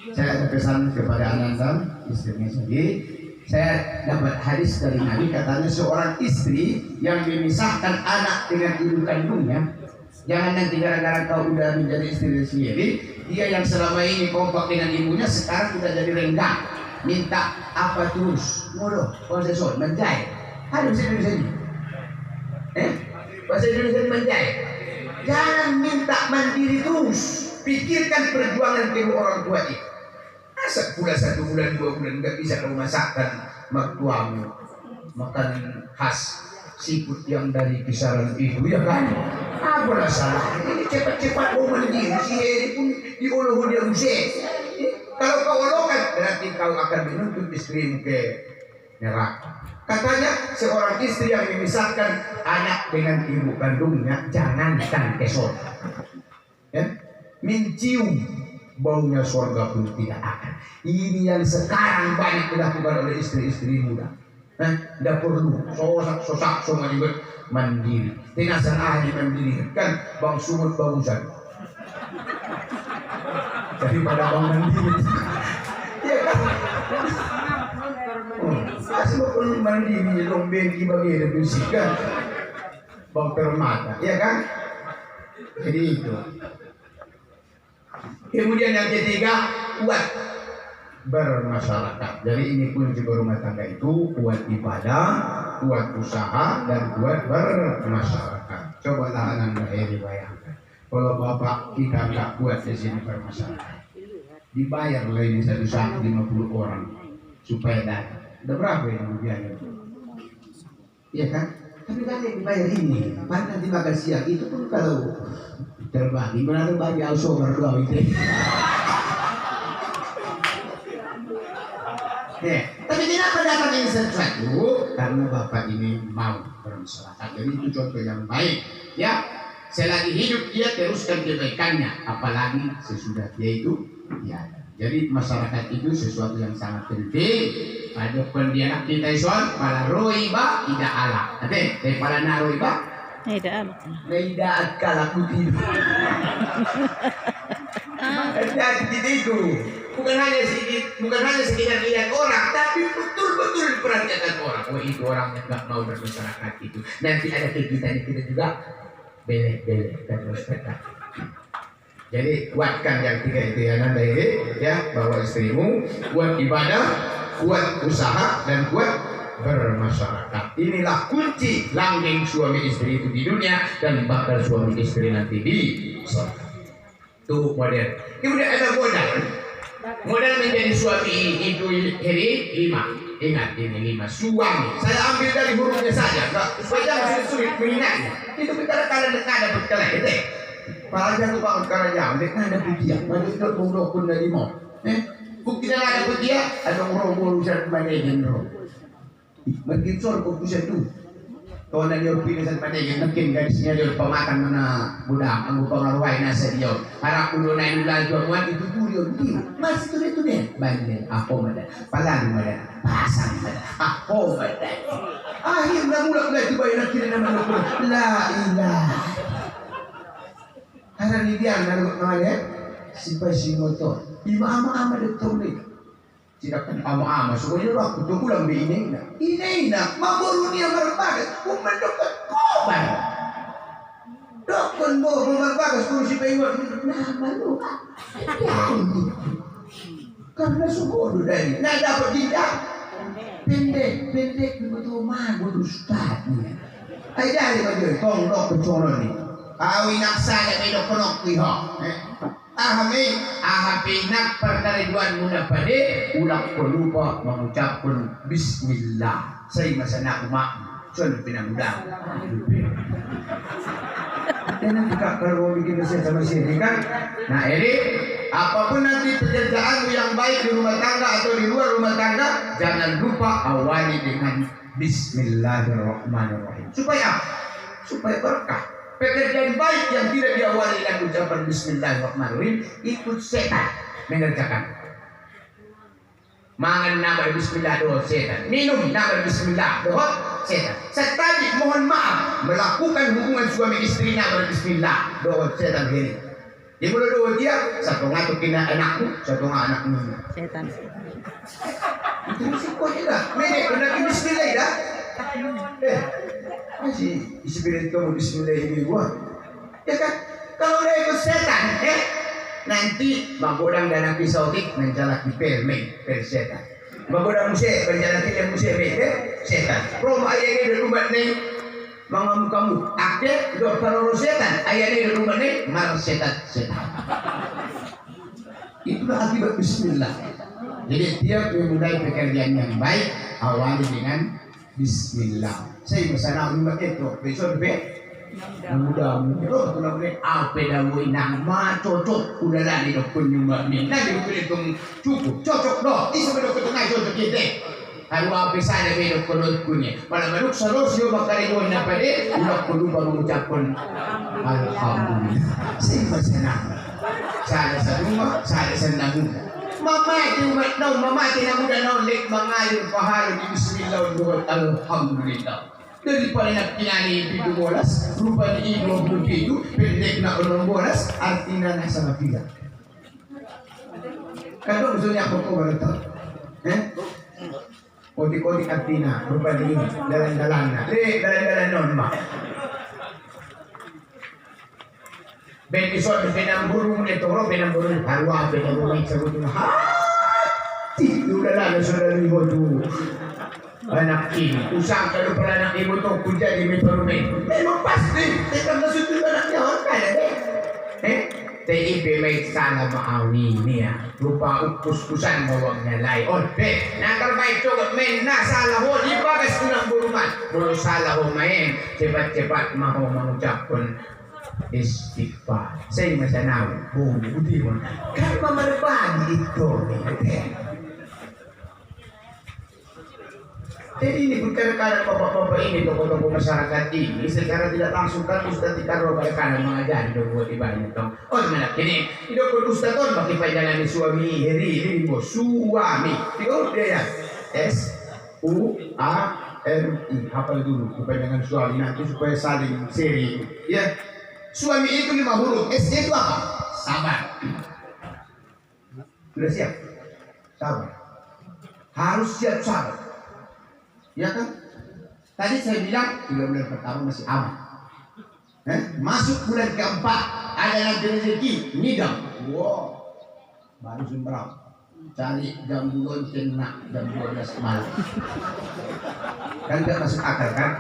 Saya ada pesan kepada Ananda, istrinya sendiri. Saya dapat hadis dari Nabi, katanya seorang istri yang memisahkan anak dengan ibu kandungnya, jangan nanti gara-gara kau udah menjadi istri sendiri, dia yang selama ini kompak dengan ibunya sekarang sudah jadi renggang, minta apa terus, mulu, konsesor, menjahit. Ada bisa Indonesia ini? Bahasa Indonesia ini menjahit. Jangan minta mandiri terus, pikirkan perjuangan kedua orang tua itu. Masa pula 1 bulan 2 bulan nggak bisa kamu masakkan mertuamu makanan khas siput yang dari kisaran itu, ya kan? Apa salah? Ini cepat-cepat mau mandiri, si Heri pun dioloh dia usai. Kalau kau olokan berarti kau akan menuntut istrimu ke neraka. Katanya seorang istri yang memisahkan anak dengan ibu kandungnya jangankan ke surga. Ya? Mencium baunya surga pun tidak akan. Ini yang sekarang banyak dilakukan oleh istri-istri muda. Tidak perlu sosak semua juga mandiri. Tinasan ahli mandiri kan bang sumut bagusan. Daripada bang mandiri. Ya kan? Asal pun mandiri lombeng dibagi lebih kan. Bang permata, ya kan? Jadi itu. Kemudian yang ketiga, kuat bermasyarakat. Jadi ini kunci berumah tangga itu kuat ibadah, kuat usaha, dan kuat bermasyarakat. Cobalah anak lahir bayangkan. Kalau bapak kita nggak kuat di sini bermasyarakat, dibayar lagi satu saat 50 orang supaya datang. Udah berapa yang biaya? Iya kan? Tapi kan yang dibayar ini, kan nanti makan siang itu pun kalau terbagi, mana terbagi al-sohar doang itu. Tapi kenapa dapat ini sesuatu? Karena bapak ini mau bermasyarakat. Jadi itu contoh yang baik. Ya, selagi hidup dia teruskan kebaikannya, apalagi sesudah dia itu tiada. Jadi masyarakat itu sesuatu yang sangat penting. Ada pendianak kita ison, pada roiba tidak alak. Nanti daripada naroiba tidak alak. Tidak kalah putih. Jadi itu bukan hanya sekedar lihat orang, tapi betul-betul diperhatikan orang. Oh itu orang yang nggak mau bermasyarakat itu. Nanti ada kegiatan kita juga belek-belek dan respect. Jadi kuatkan yang tiga itu ya Nanda ini ya, bahwa istrimu kuat ibadah, kuat usaha, dan kuat bermasyarakat. Inilah kunci langgeng suami istri itu di dunia dan bakal suami istri nanti di surga. Itu model. Kemudian ada modal. Modal menjadi suami itu ini 5. Ingat ini 5 suami. Saya ambil dari hurufnya saja. Supaya jangan sulit mengingatnya. Itu perkara kalian ada berkelahi itu. Para jago bangun karena jam, mereka ada pujian. Mereka itu bodoh pun dari mau. Bukti dah ada pujian, ada orang bodoh saya kembali roh. Makin sor pujian tu. Kalau nak dia pilih saya kembali, makin garisnya dia pemakan mana budak, anggu pengaruhai nasi dia. Harap dulu naik dulu jual muat itu dia dia. Masih tu deh. Bandel, apa madan? Palang madan, pasang madan, apa madan? Akhirnya mula tiba nak kira nama lupa. La ilah. Karena dia namanya si motor. Ima ama betul ni. Tidak kan ama semuanya waktu tu pulang di ini nak. Maboru ni yang berbagas. Umat dokter koban. Dokter boru berbagas kursi pengot. Nah malu. Karena suku dari. Nah dapat tidak. Pendek betul malu ustaz ni. Ayah ni baju tongdok kecolon ni. Awi naksanya medok penok liho. Ahapinak perkaliduan muna pada ulang pelupa mengucapkan Bismillah. Saya masana umak Sun pinamudang. Dan nanti kalau bikin mesin sama sini kan. Nah ini apapun nanti pekerjaanmu yang baik di rumah tangga atau di luar rumah tangga, jangan lupa awali dengan Bismillahirrahmanirrahim. Supaya berkah. Pekerjaan baik yang tidak diawali dengan ucapan Bismillahirrahmanirrahim ikut setan mengerjakan. Mangan nama Bismillah doa setan, minum nama Bismillah doa setan. Saya tadi mohon maaf melakukan hubungan suami istri nama Bismillah doa setan ini. Di mulut doa dia satu ngatuk kena anakku, satu anakmu. Setan. Itu risikonya dah. Nenek benar Bismillah dah. Masih isi bilik kamu Bismillah ini gua. Ya kan? Kalau udah ikut setan, nanti menggodang dana pisau menjalak di permen per setan. Menggodang musik menjalak di musik setan. Rumah ayah ini di rumah ni mengamu kamu. Akhir dokter setan. Ayah ini di rumah ni mar setan. Itulah akibat Bismillah. Jadi tiap memulai pekerjaan yang baik awali dengan Bismillah. Saya bersama rumah itu besok mudah-mudahan kalau boleh apa dah boleh nama cocok udah lah di dokter nyumbang ni nanti dokter itu cukup cocok doh ini sampai dokter tengah cocok kita harus apa saja be dokter punya pada baru solusi bakal itu apa deh udah perlu baru mengucapkan alhamdulillah saya bersama sana sa rumah, sana sa namuda. Mamati umat daw, mamati namuda daw, lek mangayon pahalo di bismillah, alhamdulillah. Dari pala na pinani pitu bolas, rupa ni 27, pendek na 6 bolas, artinya nasa matiga. Kano gusto niya ako ko ito? Kodik-kodik artinya, rupa ni dalan-dalan na. Dalan-dalan nun, ma. Bentisot, pinamburu mo nito, pinamburu ni Parwa, pinamburu ni sagot mo, ha? Tilo na lang, sudah libo to. Anak ini, usang kalau pala anak ibu tu puja di metromen. Memang pasti, tekam na sudah anaknya orang kaya deh. TIP may sana maawi niya. Rupa upus-pusan bawang nalay. Nakal may tugot men nasa laho, di ba kas kunang burungan. Mulu sa laho main, cepat-cepat maho mengucap pun istighfar. Saya masanaw, budi mo. Kan mamarabani ito nih. Jadi ini perkara-perkara bapak-bapak ini tokoh-tokoh masyarakat ini secara tidak langsung kan Ustaz ditaruh bagaimana mengajari dong buat ibadah dong. Mana ini hidup Ustaz ton bagi perjalanan suami ini bos suami. Tiga dia ya. SUAMI hafal dulu kepanjangan suami nanti supaya saling seri. Ya. Suami itu 5 huruf. S itu apa? Sabar. Sudah siap? Sabar. Harus siap sabar. Ya kan? Tadi saya bilang 3 bulan pertama masih aman. Masuk bulan keempat ada nanti rezeki ngidam. Wow, baru sembarang. Cari jam 2 kena jam 12 malam. Kan tidak masuk akal kan?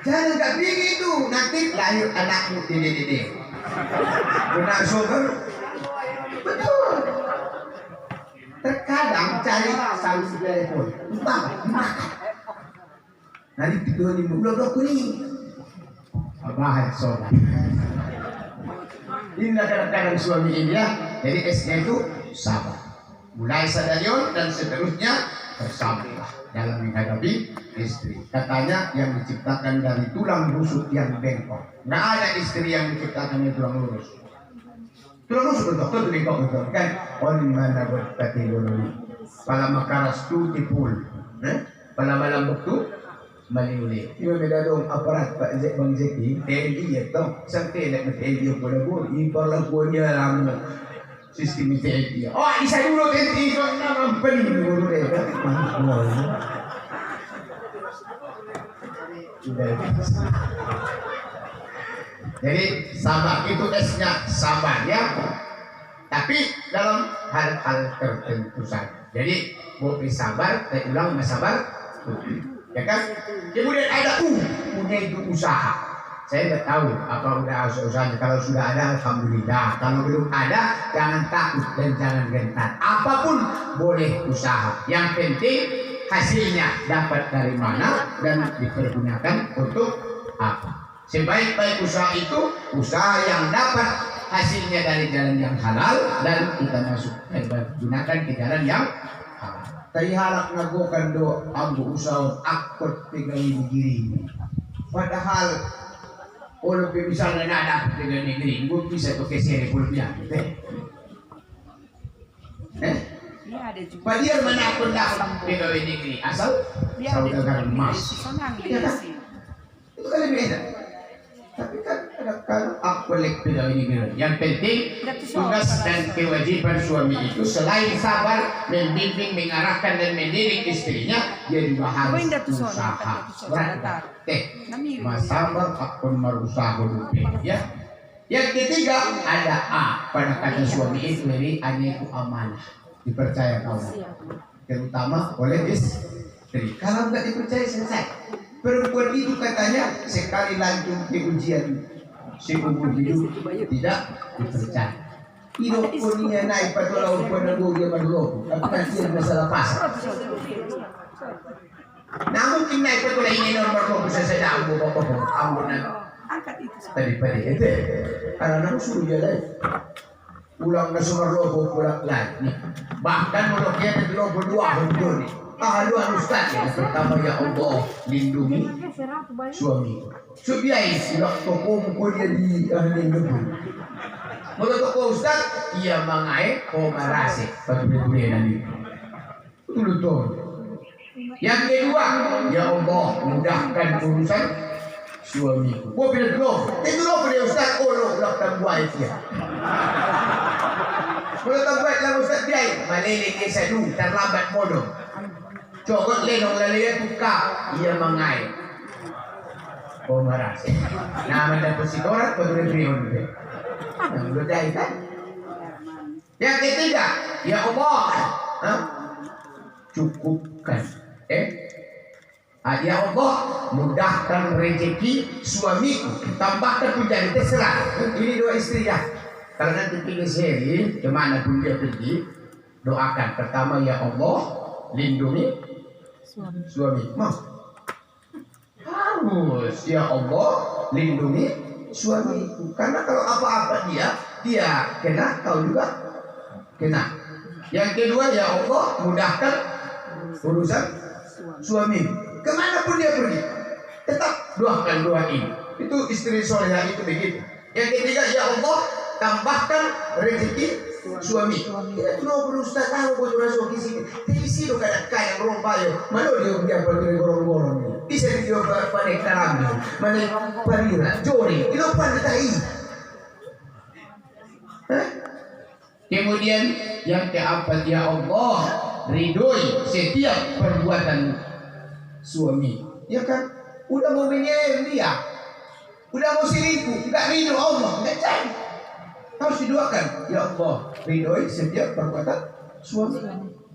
Jangan tak begitu. Nanti lahir anakmu dede. Benar sober. Betul. Terkadang cari saling telepon, makan. Nanti tidur di blok kuning. Bahaya sobat. Inilah kadang-kadang suami ini ya. Jadi S-nya itu sabar. Mulai sadarion dan seterusnya bersabarlah dalam menghadapi istri. Katanya yang diciptakan dari tulang rusuk yang bengkok. Nggak ada istri yang diciptakan dari tulang lurus. Terus betul betul kan on mana berkati lori pala makaras tu tipul pala malam betul maliuli iyo beda dong aparat Pak Zek Bang Zeki TNI ya toh sampai nak TNI boleh bor impor lagunya lamu sistem TNI isa dulu TNI so nama pening dulu deh kan jadi sabar itu S-nya sabar ya. Tapi dalam hal-hal tertentu saja. Jadi boleh sabar, saya ulang sabar. Ya kan? Kemudian ada punya itu usaha. Saya tidak tahu apa udah usahanya. Kalau sudah ada alhamdulillah. Kalau belum ada jangan takut dan jangan gentar. Apapun boleh usaha. Yang penting hasilnya dapat dari mana dan dipergunakan untuk apa. Sebaik-baik usaha itu usaha yang dapat hasilnya dari jalan yang halal dan kita masuk gunakan ke jalan yang halal. Tapi halak ngagokan do ambu usaha akut pegang negeri. Padahal kalau misalnya ada pegang negeri, gue bisa tuh kesini pulpian, Padahal mana pun dapat pegang negeri asal saudara emas. Itu kan lebih enak. Tapi kan kadang-kadang akwelek pegawai negeri. Yang penting tugas dan kewajiban suami itu selain sabar, membimbing, mengarahkan dan mendidik istrinya, dia juga harus usaha. Masabar akun merusaha hidup. Ya. Yang ketiga ada A pada kata suami itu dari itu amanah, dipercaya kawan, terutama oleh istri. Kalau nggak dipercaya selesai. Perempuan itu katanya sekali lanjut di ujian seumur hidup tidak dipercaya. Hidup punya naik pada laut pada dia berdua. Apa nanti masalah pasar. Namun naik pada ini nomor 2 bisa saja ambu ambunan. Tadi itu karena suruh jalan. Ulang na sumarlobo pulang lagi. Bahkan menurutnya di lobo 2 hundur nih. Haluan Ustaz yang pertama ya Allah lindungi suami. Subiai sudah toko mukul dia di ahli negeri. Menurut Pak Ustaz, ia mengaik komarase pada nanti. Betul. Yang kedua, ya Allah mudahkan urusan suamiku. Gua pilih belum. Itu lo pilih Ustaz. Oh lo tak buat dia. Kalau tak buat lah Ustaz dia. Malele kisah lu terlambat bodoh. Cokot lenong lalaya buka. Ia mengaik komarase. Nama depositorat pada ribuan dia. Yang berdaya kan? Yang ketiga, ya Allah, cukupkan, ya Allah, mudahkan rezeki suamiku, tambahkan pujian, terserah. Ini dua istri ya. Kalau nanti pilih seri, kemana pun dia pergi, doakan pertama ya Allah, lindungi suami. Harus ya Allah, lindungi suamiku, karena kalau apa-apa dia kena, kau juga kena. Yang kedua ya Allah mudahkan urusan suami. Kemana pun dia pergi, tetap doakan doa ini. Itu istri solehah itu begitu. Yang ketiga ya Allah tambahkan rezeki suami. Kita tuh berusaha tahu kau masuk di sini. Di sini kadang kaya rompayo. Mana dia pergi gorong-gorong. Bisa dicoba pada karamnya, mana parira, jori, itu pandai. Kemudian yang keempat ya Allah ridhoi setiap perbuatan suami. Ya kan? Udah mau menyelem dia, udah mau selingkuh, enggak ridho Allah, enggak jadi. Harus didoakan. Ya Allah ridhoi setiap perbuatan suami.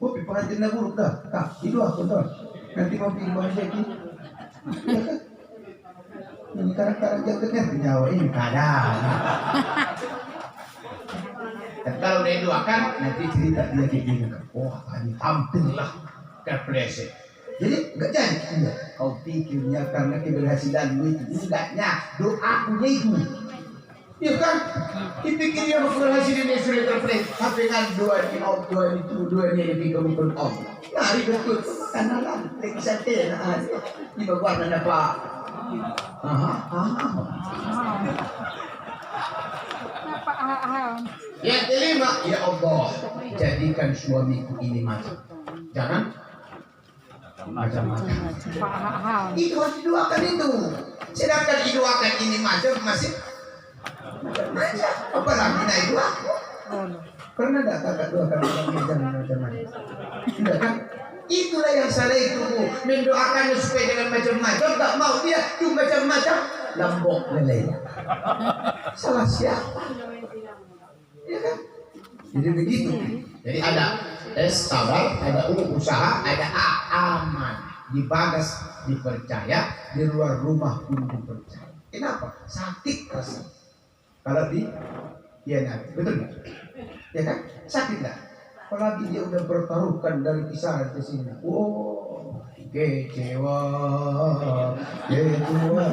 Oh, pengantinnya buruk dah. Didoakan tuh. Nanti mau pilih bahagia gitu. Ini kadang-kadang jantungnya penyawa ini kadang. Dan kalau dia doakan nanti cerita dia kayak gini. Wah tadi hampirlah terpleset. Jadi enggak jadi. Enggak. Kau pikirnya karena keberhasilanmu itu enggaknya doakunya itu. Ya kan? Dipikir dia berhasil ini sudah terpleset. Tapi kan dua ini lebih kemudian Allah. Nah, betul. Karena lah, lagi santai. Ini baguan ada Pak. Yang kelima, ya Allah, jadikan suamiku ini macam. Jangan macam-macam. Itu harus didoakan itu. Sedangkan didoakan ini macam masih macam-macam. Apa lagi naik dua? Pernah tak kakak doakan macam-macam? Tidak kan? Itulah yang salah itu, mendoakannya supaya dengan macam-macam, tak mau dia tuh macam-macam, lambok lelai. Salah siapa? Ya kan? Jadi begitu. Jadi ada sabar, ada usaha, ada aman, dibagas, dipercaya, di luar rumah pun dipercaya. Kenapa? Sakit rasa. Kalau nanti, betul nggak? Ya kan? Sakit nggak? Apalagi dia udah bertaruhkan dari kisaran ke sini. Oh, kecewa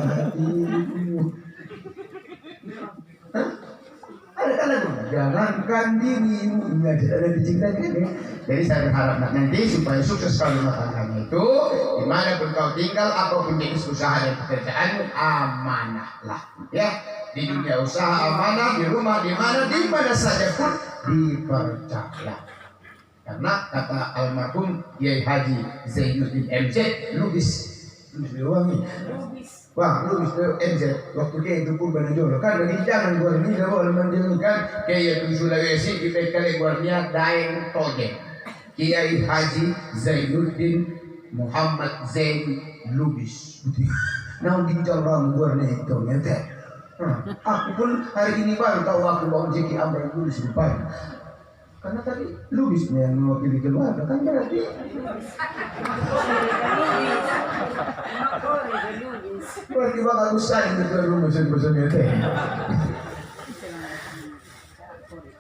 hatimu. Ada lagu. Jangankan dirimu, ada diceritakan. Jadi saya berharap nanti supaya sukses kalau rumah tangganya itu, dimanapun kau tinggal, apapun jenis usaha dan pekerjaanmu, amanahlah. Ya, di dunia usaha amanah, di rumah, di mana saja pun dipercaya. Karena kata almarhum Kiai Haji Zainuddin MZ, Lubis Wangi. Wah, Lubis MZ waktu dia itu pun banjol. Kan lagi jangan gua ini dah orang menjengkan Kiai itu Sulawesi kita kali guarnya Daeng Toge. Kiai Haji Zainuddin Muhammad Zain Lubis. Nah, ginjal orang guarnya itu nyata. Aku pun hari ini baru tahu aku bawa Jeki Amran Lubis depan. Karena tadi Lubisnya yang mewakili keluarga kan berarti bakal usai betul rumah bosan itu.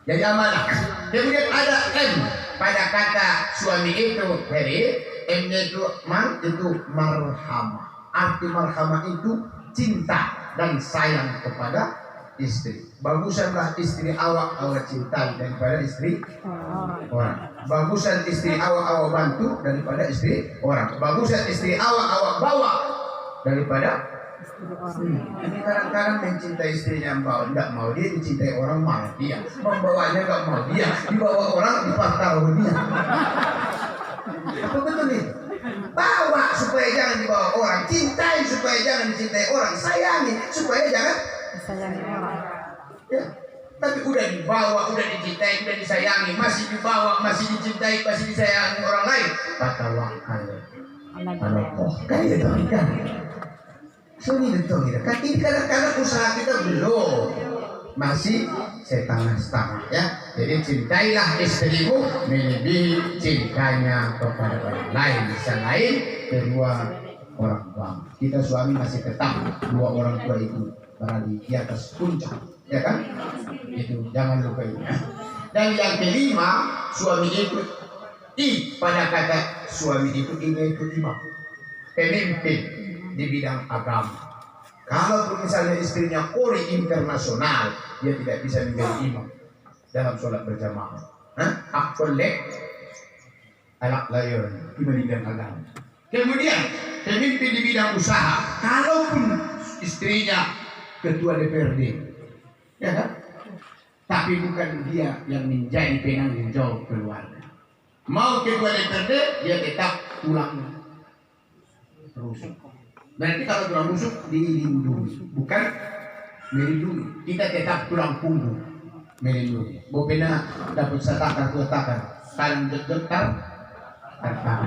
Jadi amanah. Kemudian ada M pada kata suami itu, Heri M itu marhamah. Arti marhamah itu cinta dan sayang kepada istri. Bagusanlah istri awak cintai daripada istri orang. Bagusan istri awak bantu daripada istri orang. Bagusan istri awak bawa daripada Ini kadang-kadang mencintai istrinya tidak mau dia, dicintai orang malah dia, membawanya nggak mau dia, dibawa orang dipantau dia. Apa betul itu? Bawa supaya jangan dibawa orang, cintai supaya jangan dicintai orang, sayangi supaya jangan Disayangi orang. ya. Tapi udah dibawa, udah dicintai, udah disayangi, masih dibawa, masih dicintai, masih disayangi orang lain. Tawakal Allah, kan itu kan. Suni betul gitu. Kan ini kadang-kadang usaha kita belum, masih setengah-setengah ya. Jadi cintailah istrimu melebihi cintanya kepada orang lain selain kedua orang tua. Kita suami masih tetap dua orang tua itu berada di atas puncak, ya kan? Itu jangan lupa itu. Dan yang kelima, suami itu pada kata suami itu ini itu imam, pemimpin di bidang agama. Kalau misalnya istrinya kori internasional, dia tidak bisa menjadi imam dalam sholat berjamaah. Akolek alak layar di bidang agama. Kemudian pemimpin di bidang usaha, kalaupun istrinya ketua DPRD, ya kan? Tapi bukan dia yang menjadi penanggung jawab keluarga. Mau ketua DPRD, dia tetap tulang rusuk. Berarti kalau tulang rusuk dilindungi, bukan melindungi. Kita tetap tulang punggung melindungi. Bopena dapat satakar kuatakan, kanan getar, tanpa.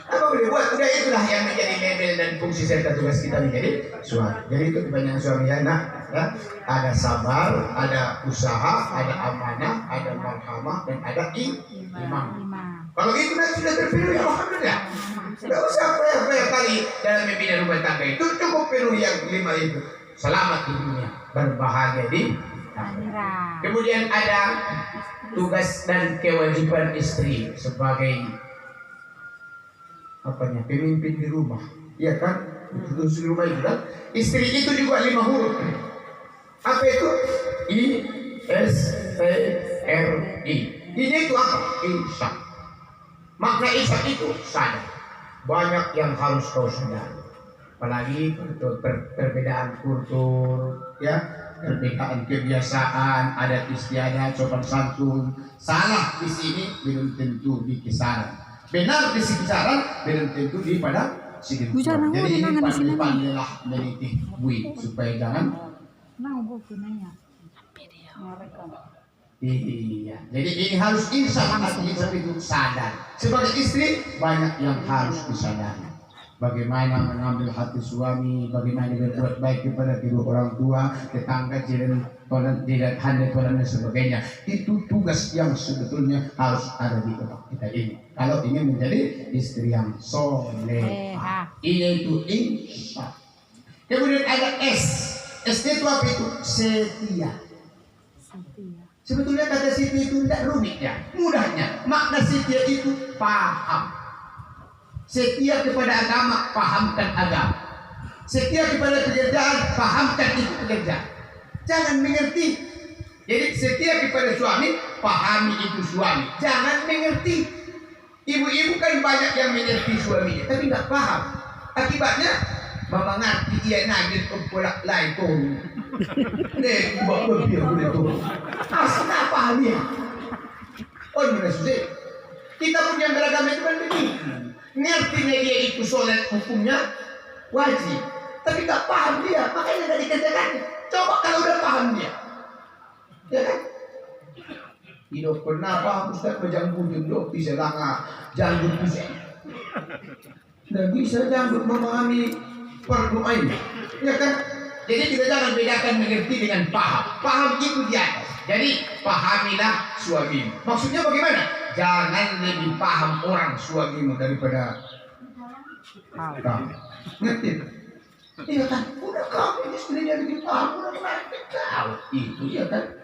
Apa boleh buat? Udah itulah yang menjadi label dan fungsi serta tugas kita menjadi suami. Jadi itu kebanyakan suami ya, nak, ya. Ada sabar, ada usaha, ada amanah, ada marhamah, dan ada imam. Kalau itu nanti sudah terpenuhi, alhamdulillah. Tidak usah banyak kali dalam membina rumah tangga itu, cukup penuhi yang 5 itu. Selamat di dunia, berbahagia di akhirat. Kemudian ada tugas dan kewajiban istri sebagai apanya, pemimpin di rumah, ya kan? Terus di rumah itu kan, istri itu juga 5 huruf. Apa itu? I-S-T-R-I. Ini itu apa? Isya. Makna isya itu sadar. Banyak yang harus kau sadari. Apalagi untuk perbedaan kultur, ya, perbedaan kebiasaan, adat istiadat, sopan santun. Salah di sini belum tentu di kisaran. Benar di kisaran belum tentu di pada sini. Jadi ini pandai-pandailah menitih bui supaya jangan. Iya. Jadi ini harus insaf itu sadar. Sebagai istri banyak yang harus disadari. Bagaimana mengambil hati suami, bagaimana berbuat baik kepada kedua orang tua, tetangga, jiran, handai dan sebagainya. Itu tugas yang sebetulnya harus ada di otak kita ini. Kalau ingin menjadi istri yang soleha, ini itu insya. Kemudian ada S. S itu apa itu? Setia. Sebetulnya kata setia itu tidak rumit ya, mudahnya. Makna setia itu paham. Setia kepada agama, pahamkan agama. Setia kepada pekerjaan, pahamkan itu pekerjaan. Jangan mengerti. Jadi setia kepada suami, pahami itu suami. Jangan mengerti. Ibu-ibu kan banyak yang mengerti suaminya, tapi nggak paham. Akibatnya, mama ngerti dia nagih kepulak lain tuh. Nih, bapak dia boleh tuh. Asal paham dia. Oh, mana susah. Kita punya beragam itu kan begini. Ngertinya dia itu sholat hukumnya wajib, tapi nggak paham dia, makanya nggak dikerjakan. Coba kalau udah paham dia, ya kan? Tidak pernah paham Ustaz berjanggut dulu bisa langa janggut bisa, nggak bisa janggut memahami perdoaan, ya kan? Jadi kita jangan bedakan mengerti dengan paham. Paham itu di atas. Jadi pahamilah suamimu. Maksudnya bagaimana? Jangan lebih paham orang suamimu daripada kamu. Ngerti? Iya kan? Udah kamu istrinya lebih paham, udah mati kau. Itu ya kan?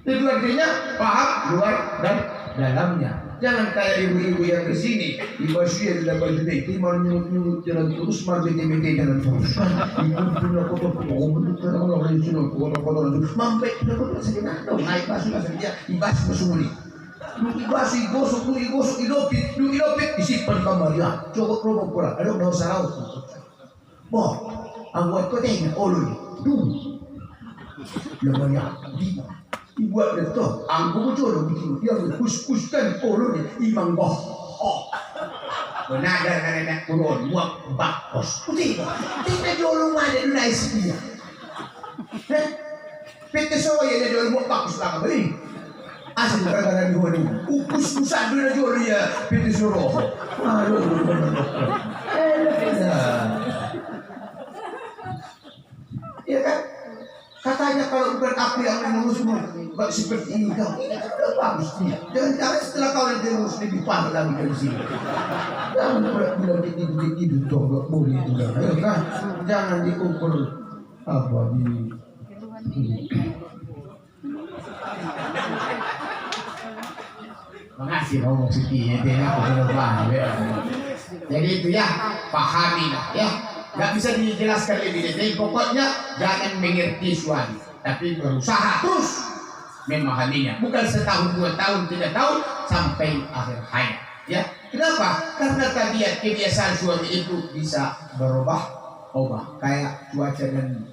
Itu artinya paham luar dan dalamnya. Jangan kayak ibu-ibu yang kesini di Basyir dan baju itu mau nyulut jalan terus, mau bete-bete jalan terus. Ibu punya kotor-kotor, betul kalau orang sudah kotor-kotor itu mampet, tidak kotor sekitar dong. Naik basuh dia, ibas bersumuli. Lu ibasi gosok, ilopit, isimpan kamar ya. Coba promo pula, ada udah usah raut. Boh, anggota kotanya, oleh, lemanya, dibuat betul. Anggo jodoh begitu, dia kus-kuskan olehnya, imang boh. Benar karena turun, muak bakos. Putih, kita jodoh mana dulu dia. PT Soya dia jual buat bagus lah beli. Asal gara-gara jual ini, ukus-ukusan dulu jual dia PT Soro. Aduh, ya kan? Katanya kalau bukan aku yang mengurusmu, bak seperti ini kau. Ini kan udah bagus dia. Jangan-jangan setelah kau yang mengurus lebih parah lagi dari sini. Jangan bilang tidur toh, gak boleh itu kan? Jangan diukur apa di. Makasih ngomong sedih, aku benar ya. Jadi itu ya, pahami lah ya. Gak bisa dijelaskan lebih detail. Pokoknya jangan mengerti suami, tapi berusaha terus memahaminya. Bukan setahun, 2 tahun, 3 tahun sampai akhir hayat. Ya, kenapa? Karena tabiat kebiasaan suami itu bisa berubah-ubah. Kayak cuaca dan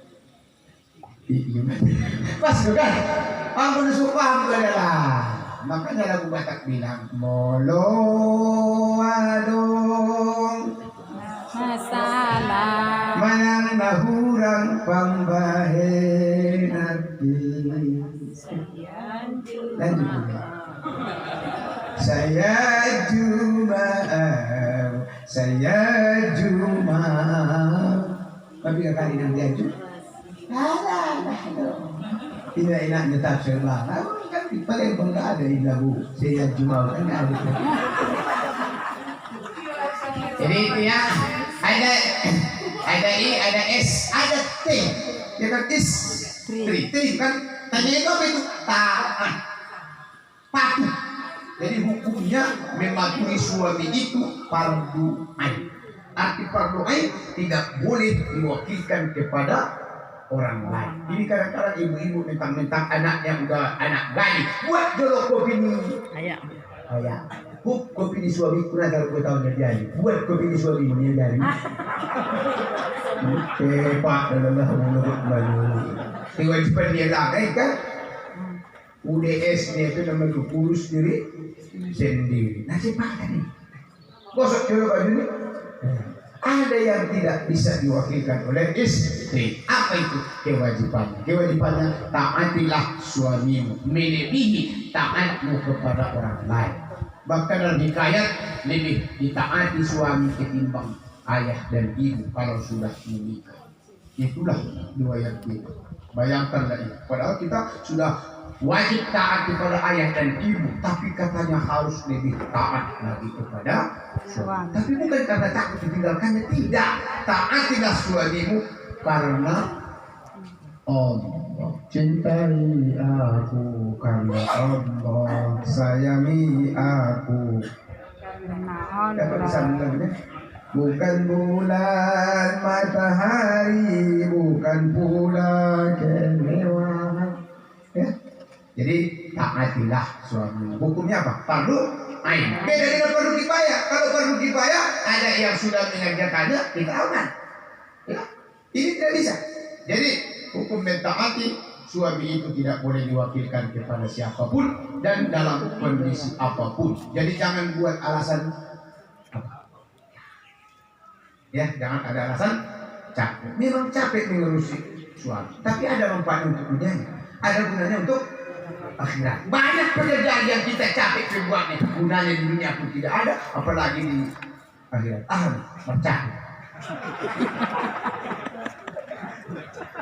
pas kan? Ampun supah adalah. Makanya lagu Batak bilang molo adong masalah manang nahurang pambahe nanti. Lanjut. Saya Jumaat. Tapi kali yang diaju. Tidak enaknya tafsir lah. Kan di Palembang nggak ada ilahu. Saya Jumaat kan nggak ada. Jadi itu ya, ada I, ada S, ada T. Ya kan istri, T kan. Tanya itu apa itu? Taat, patuh. Jadi hukumnya mematuhi suami itu fardu ain. Arti fardu ain tidak boleh diwakilkan kepada orang lain. Ini kadang-kadang ibu-ibu mentang-mentang anaknya udah anak gali, buat jolok kopi ini. Ayah. Kopi di suami pernah kalau kau tahu dia buat kopi di suami ini dari. Pak adalah menurut bayu. Kewajiban dia lah kan? UDS dia itu namanya urus diri sendiri. Nah siapa tadi? Gosok jolok baju ini. Ada yang tidak bisa diwakilkan oleh istri. Apa itu kewajibannya? Kewajibannya taatilah suamimu, melebihi taatmu kepada orang lain. Bahkan dalam hikayat lebih ditaati suami ketimbang ayah dan ibu kalau sudah menikah. Itulah riwayat kita. Bayangkanlah itu. Padahal kita sudah wajib taat kepada ayah dan ibu, tapi katanya harus lebih taat lagi kepada suami. Tapi bukan karena takut ditinggalkannya, tidak. Taatilah suamimu karena Allah cintai aku, karena Allah sayangi aku. Dapat disambungkan ya? Bukan bulan matahari, bukan pula kemewahan. Ya. Jadi taatilah suami. Hukumnya apa? Fardu ain. Beda dengan fardu kifayah. Kalau fardu kifayah ada yang sudah mengerjakannya, kita aman. Ya. Ini tidak bisa. Jadi hukum mentaati suami itu tidak boleh diwakilkan kepada siapapun dan dalam kondisi apapun. Jadi jangan buat alasan apa? Ya, jangan ada alasan capek. Memang capek mengurusi suami, tapi ada manfaat untuk dunianya. Ada gunanya untuk akhirat. Banyak pekerjaan yang kita capek membuatnya, gunanya di dunia pun tidak ada, apalagi di akhirat. Bercanda.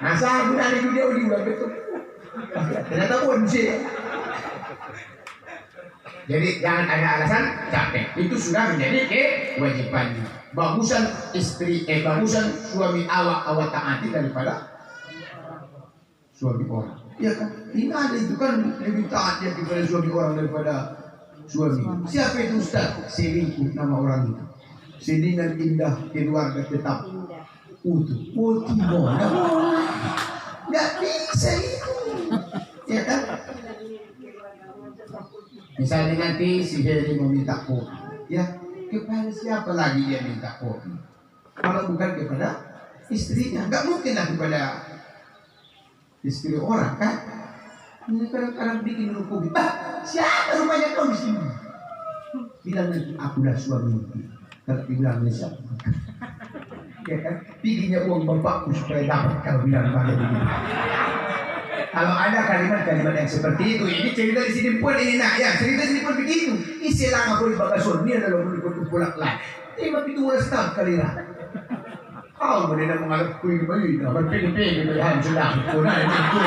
Masa gunanya di dunia udah betul. Ternyata kunci. Jadi jangan ada alasan capek. Itu sudah menjadi kewajibannya. Bagusan bagusan suami awak taati daripada suami orang. Ya kan? Ini ada itu kan lebih taat dia daripada suami orang daripada suami. Siapa itu Ustaz? Selingkuh nama orang itu. Selingan indah keluarga tetap utuh. Tidak. Nggak bisa itu. Ya kan? Misalnya nanti si Heri mau minta kopi, ya kepada siapa lagi dia minta kopi? Kalau bukan kepada istrinya, nggak mungkin lah kepada istri orang kan? Ini kadang-kadang bikin dulu kopi. Bah, siapa rupanya kau di sini? Bilang nanti akulah suami. Kalau dibilang siapa? Ya kan? Bikinnya uang bapakku supaya dapat kalau bilang pakai begini. Kalau ada kalimat-kalimat yang seperti itu, ini cerita di sini pun ini nak ya, cerita di sini pun begitu. Istilah nggak boleh bakal dia adalah boleh bertolak lah. Terima itu ulas kali lah. Kau benar mengalami kuih bayi, dapat pilih-pilih belahan sudah. Kurang itu.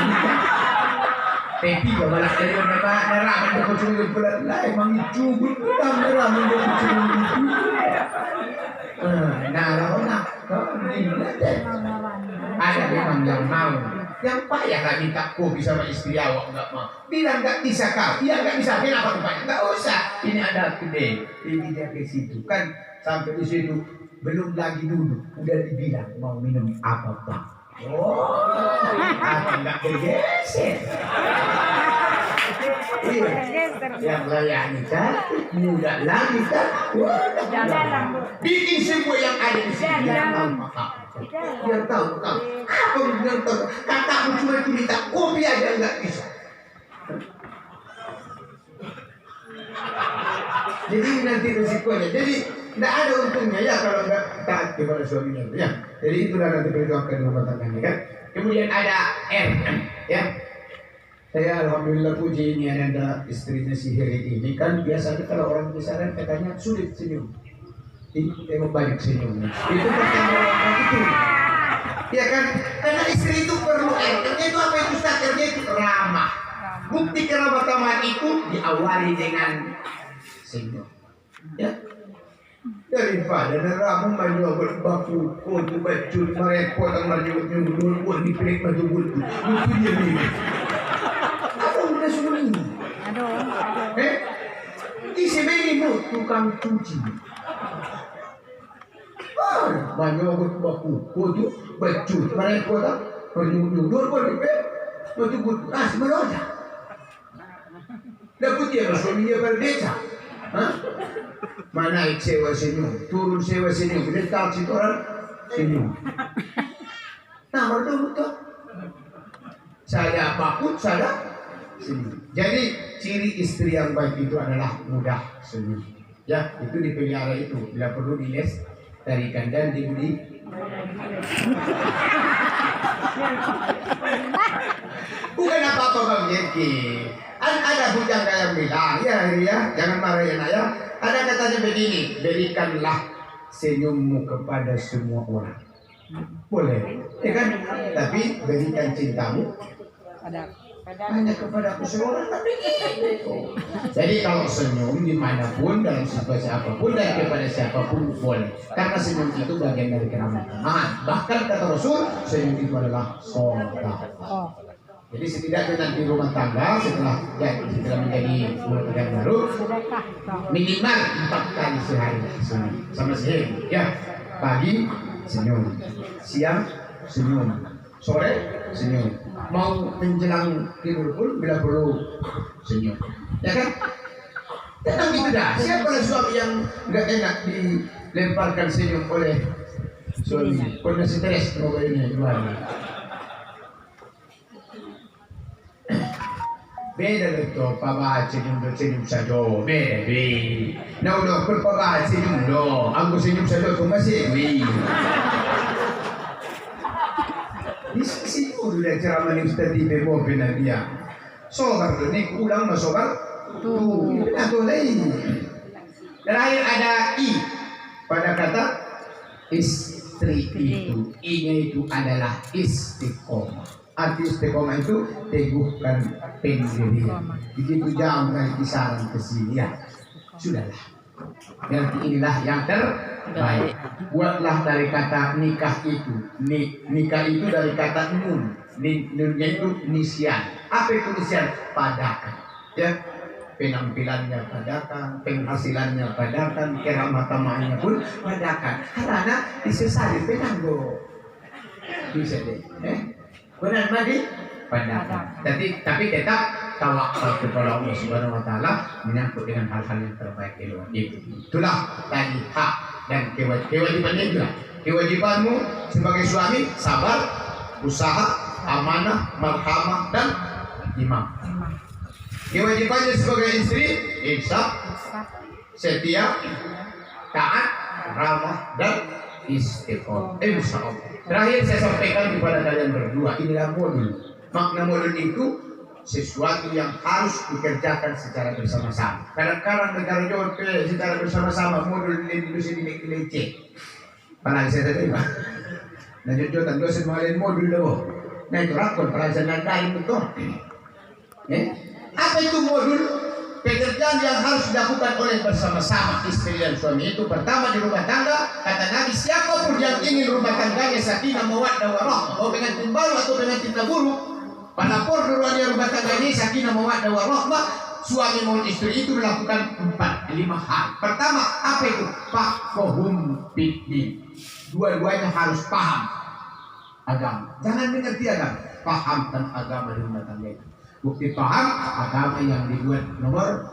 Tapi kalau malah dari mana pak, darah menjadi pulat lah, emang itu bukan darah menjadi itu. Nah, kalau nak, kau ini ada memang yang mau. Yang payah lah minta kopi sama istri awak nggak mau. Bilang nggak bisa kau, iya nggak bisa. Kenapa rupanya? Nggak usah. Ini ada kedai, ini dia ke situ kan sampai di situ belum lagi duduk, udah dibilang mau minum apa pak? Oh, apa nggak bergeser? Iya, yang layani cantik, muda lagi kan? Bikin semua yang ada di sini yang tahu pak. Yang tahu kau. Apa yang tahu? Katamu cuma minta kopi aja nggak bisa. Jadi nanti resikonya. Jadi tidak ada untungnya ya kalau nggak taat kepada suaminya ya. Jadi itulah nanti perjuangan rumah tangganya kan. Kemudian ada R ya. Saya alhamdulillah puji ini ada istrinya si Heri ini kan biasanya kalau orang kisaran katanya sulit senyum. Tengok balik senyumnya. Itu pertama orang itu. Ya kan? Karena istri itu perlu R-nya itu apa itu staternya itu ramah. Bukti keramah-tamahan itu diawali dengan senyum. Ya. Daripada neramu maju berbaku kotu baju merepot yang maju nyuruh dipilih maju bulu itu dia ni. Apa udah semua ini? Aduh. Isi begini tukang cuci. Banyak berbaku kotu baju merepot yang nyuruh dipilih maju bulu meroda. Dapat dia suaminya berbeza. Mana sewa senyum, turun sewa senyum, dekat situ orang senyum. Nah, betul. Saya bakut, saya senyum. Jadi ciri istri yang baik itu adalah mudah senyum. Ya, itu dipelihara itu. Bila perlu diles, tarikan dan dibeli. Bukan apa-apa Bang Jeki. Ada bujang yang bilang, ya, jangan marah ya nak ya. Ada katanya begini, berikanlah senyummu kepada semua orang. Boleh, ya kan? Tapi berikan cintamu hanya kepada aku seorang. Tapi jadi kalau senyum dimanapun dalam situasi apapun dan kepada siapapun boleh. Karena senyum itu bagian dari keramah-tamahan. Bahkan kata Rasul, senyum itu adalah sedekah. Jadi setidaknya nanti rumah tangga setelah menjadi rumah tangga baru minimal 4 kali sehari sama sehari ya. Pagi senyum, siang senyum, sore senyum, mau menjelang tidur pun bila perlu senyum, ya kan? Tenang gitu dah. Siapa suami yang nggak enak dilemparkan senyum oleh suami? Kondisi stres ini gimana? Beda betul, papa senyum saja. Beda. No, kalau papa senyum do, aku senyum saja tu masih. Di sini udah ceramah ni Ustaz di Bebo Benadia. Sobar tu ni ulang sobar. Tu, itu lain. Terakhir ada I pada kata istri itu. I-nya itu adalah istiqomah. Arti istiqomah itu teguhkan pendirian. Begitu jauh dari kisaran ke sini ya. Sudahlah. Berarti inilah yang terbaik. Buatlah dari kata nikah itu. Nikah itu dari kata nun. Nunnya itu nisyan. Apa itu nisyan? Padakan. Ya. Penampilannya padakan, penghasilannya padakan, keramah-tamahannya pun padakan. Karena disesali penanggo. Bisa deh. Benar madi padakan. Tapi tetap tawakal kepada Allah Subhanahu wa taala menyangkut dengan hal-hal yang terbaik di luar itu. Itulah tadi hak dan kewajibannya juga. Kewajibanmu sebagai suami sabar, usaha, amanah, marhamah dan imam. Kewajibannya sebagai istri insaf, setia, taat, ramah dan istiqomah. Insyaallah. Terakhir saya sampaikan kepada kalian berdua, inilah modul. Makna modul itu sesuatu yang harus dikerjakan secara bersama-sama. Kadang-kadang negara Jokowi secara bersama-sama modul ini dilece. Apalagi saya terima. Nah jodoh dosen mengalami modul dulu. Nah itu rakon pelajaran lain betul. Apa itu modul? Pekerjaan yang harus dilakukan oleh bersama-sama istri dan suami itu pertama di rumah tangga. Kata Nabi, siapapun yang ingin rumah tangganya sakinah mawaddah warahmah, mau pengantin baru atau pengantin buruk, panapun duluannya rumah tangga ini sakinah mawaddah warahmah, suami maupun istri itu melakukan 4-5 hal. Pertama, apa itu? Faqhum fiddin. Dua-duanya harus paham agama. Jangan mengerti agama, paham tentang agama di rumah tangga itu. Bukti paham agama yang dibuat nomor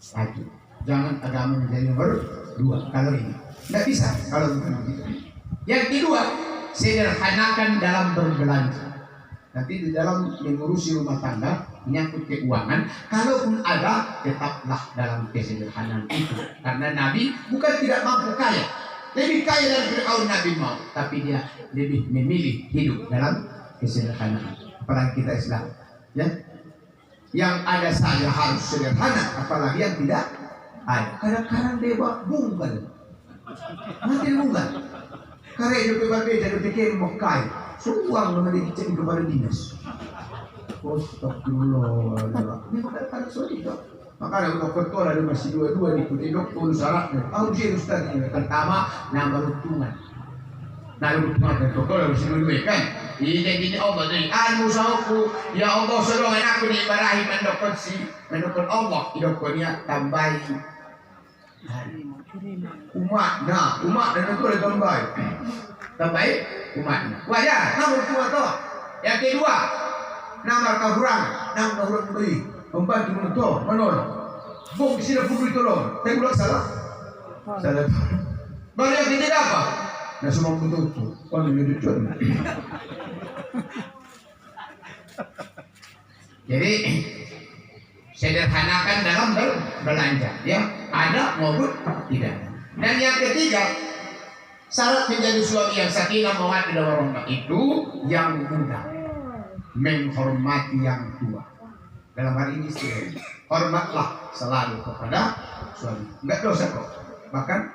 1. Jangan agama menjadi nomor 2. Kalau ini tidak bisa kalau begitu. Yang kedua, sederhanakan dalam berbelanja. Nanti di dalam mengurusi rumah tangga menyangkut keuangan, kalaupun ada tetaplah dalam kesederhanaan itu. Karena Nabi bukan tidak mampu kaya, lebih kaya dari Fir'aun Nabi mau, tapi dia lebih memilih hidup dalam kesederhanaan. Apalagi kita Islam. Ya, yang ada saja harus sederhana, apalagi yang tidak ada. Kadang-kadang dewa bunggal, mati bunggal. Karena itu berbeda pikir mau kaya, suang memiliki cek kepada dinas. Astagfirullah. Ini kadang-kadang sulit dok. Makanya untuk ketua ada masih dua-dua diikuti dokter syaratnya. Tahu Ustaz ini pertama nama rutungan. Nah rutungan dan dokter harus dulu kan. Ini Allah dari anu sauku ya Allah sedongan aku diibarahi mendokter Allah hidupnya tambahi umat dan itu ada tambahi umatnya wajar namun tua toh. Yang kedua nama kahurang beri membantu mentor menolong bung sini pun ditolong saya ulang salah baru yang ketiga apa nah semua betul kalau begitu. Jadi sederhanakan dalam berbelanja, ya ada maupun tidak. Dan yang ketiga, syarat menjadi suami yang sakinah mawaddah warahmah itu yang muda, menghormati yang tua. Dalam hal ini istri, hormatlah selalu kepada suami. Enggak dosa kok, bahkan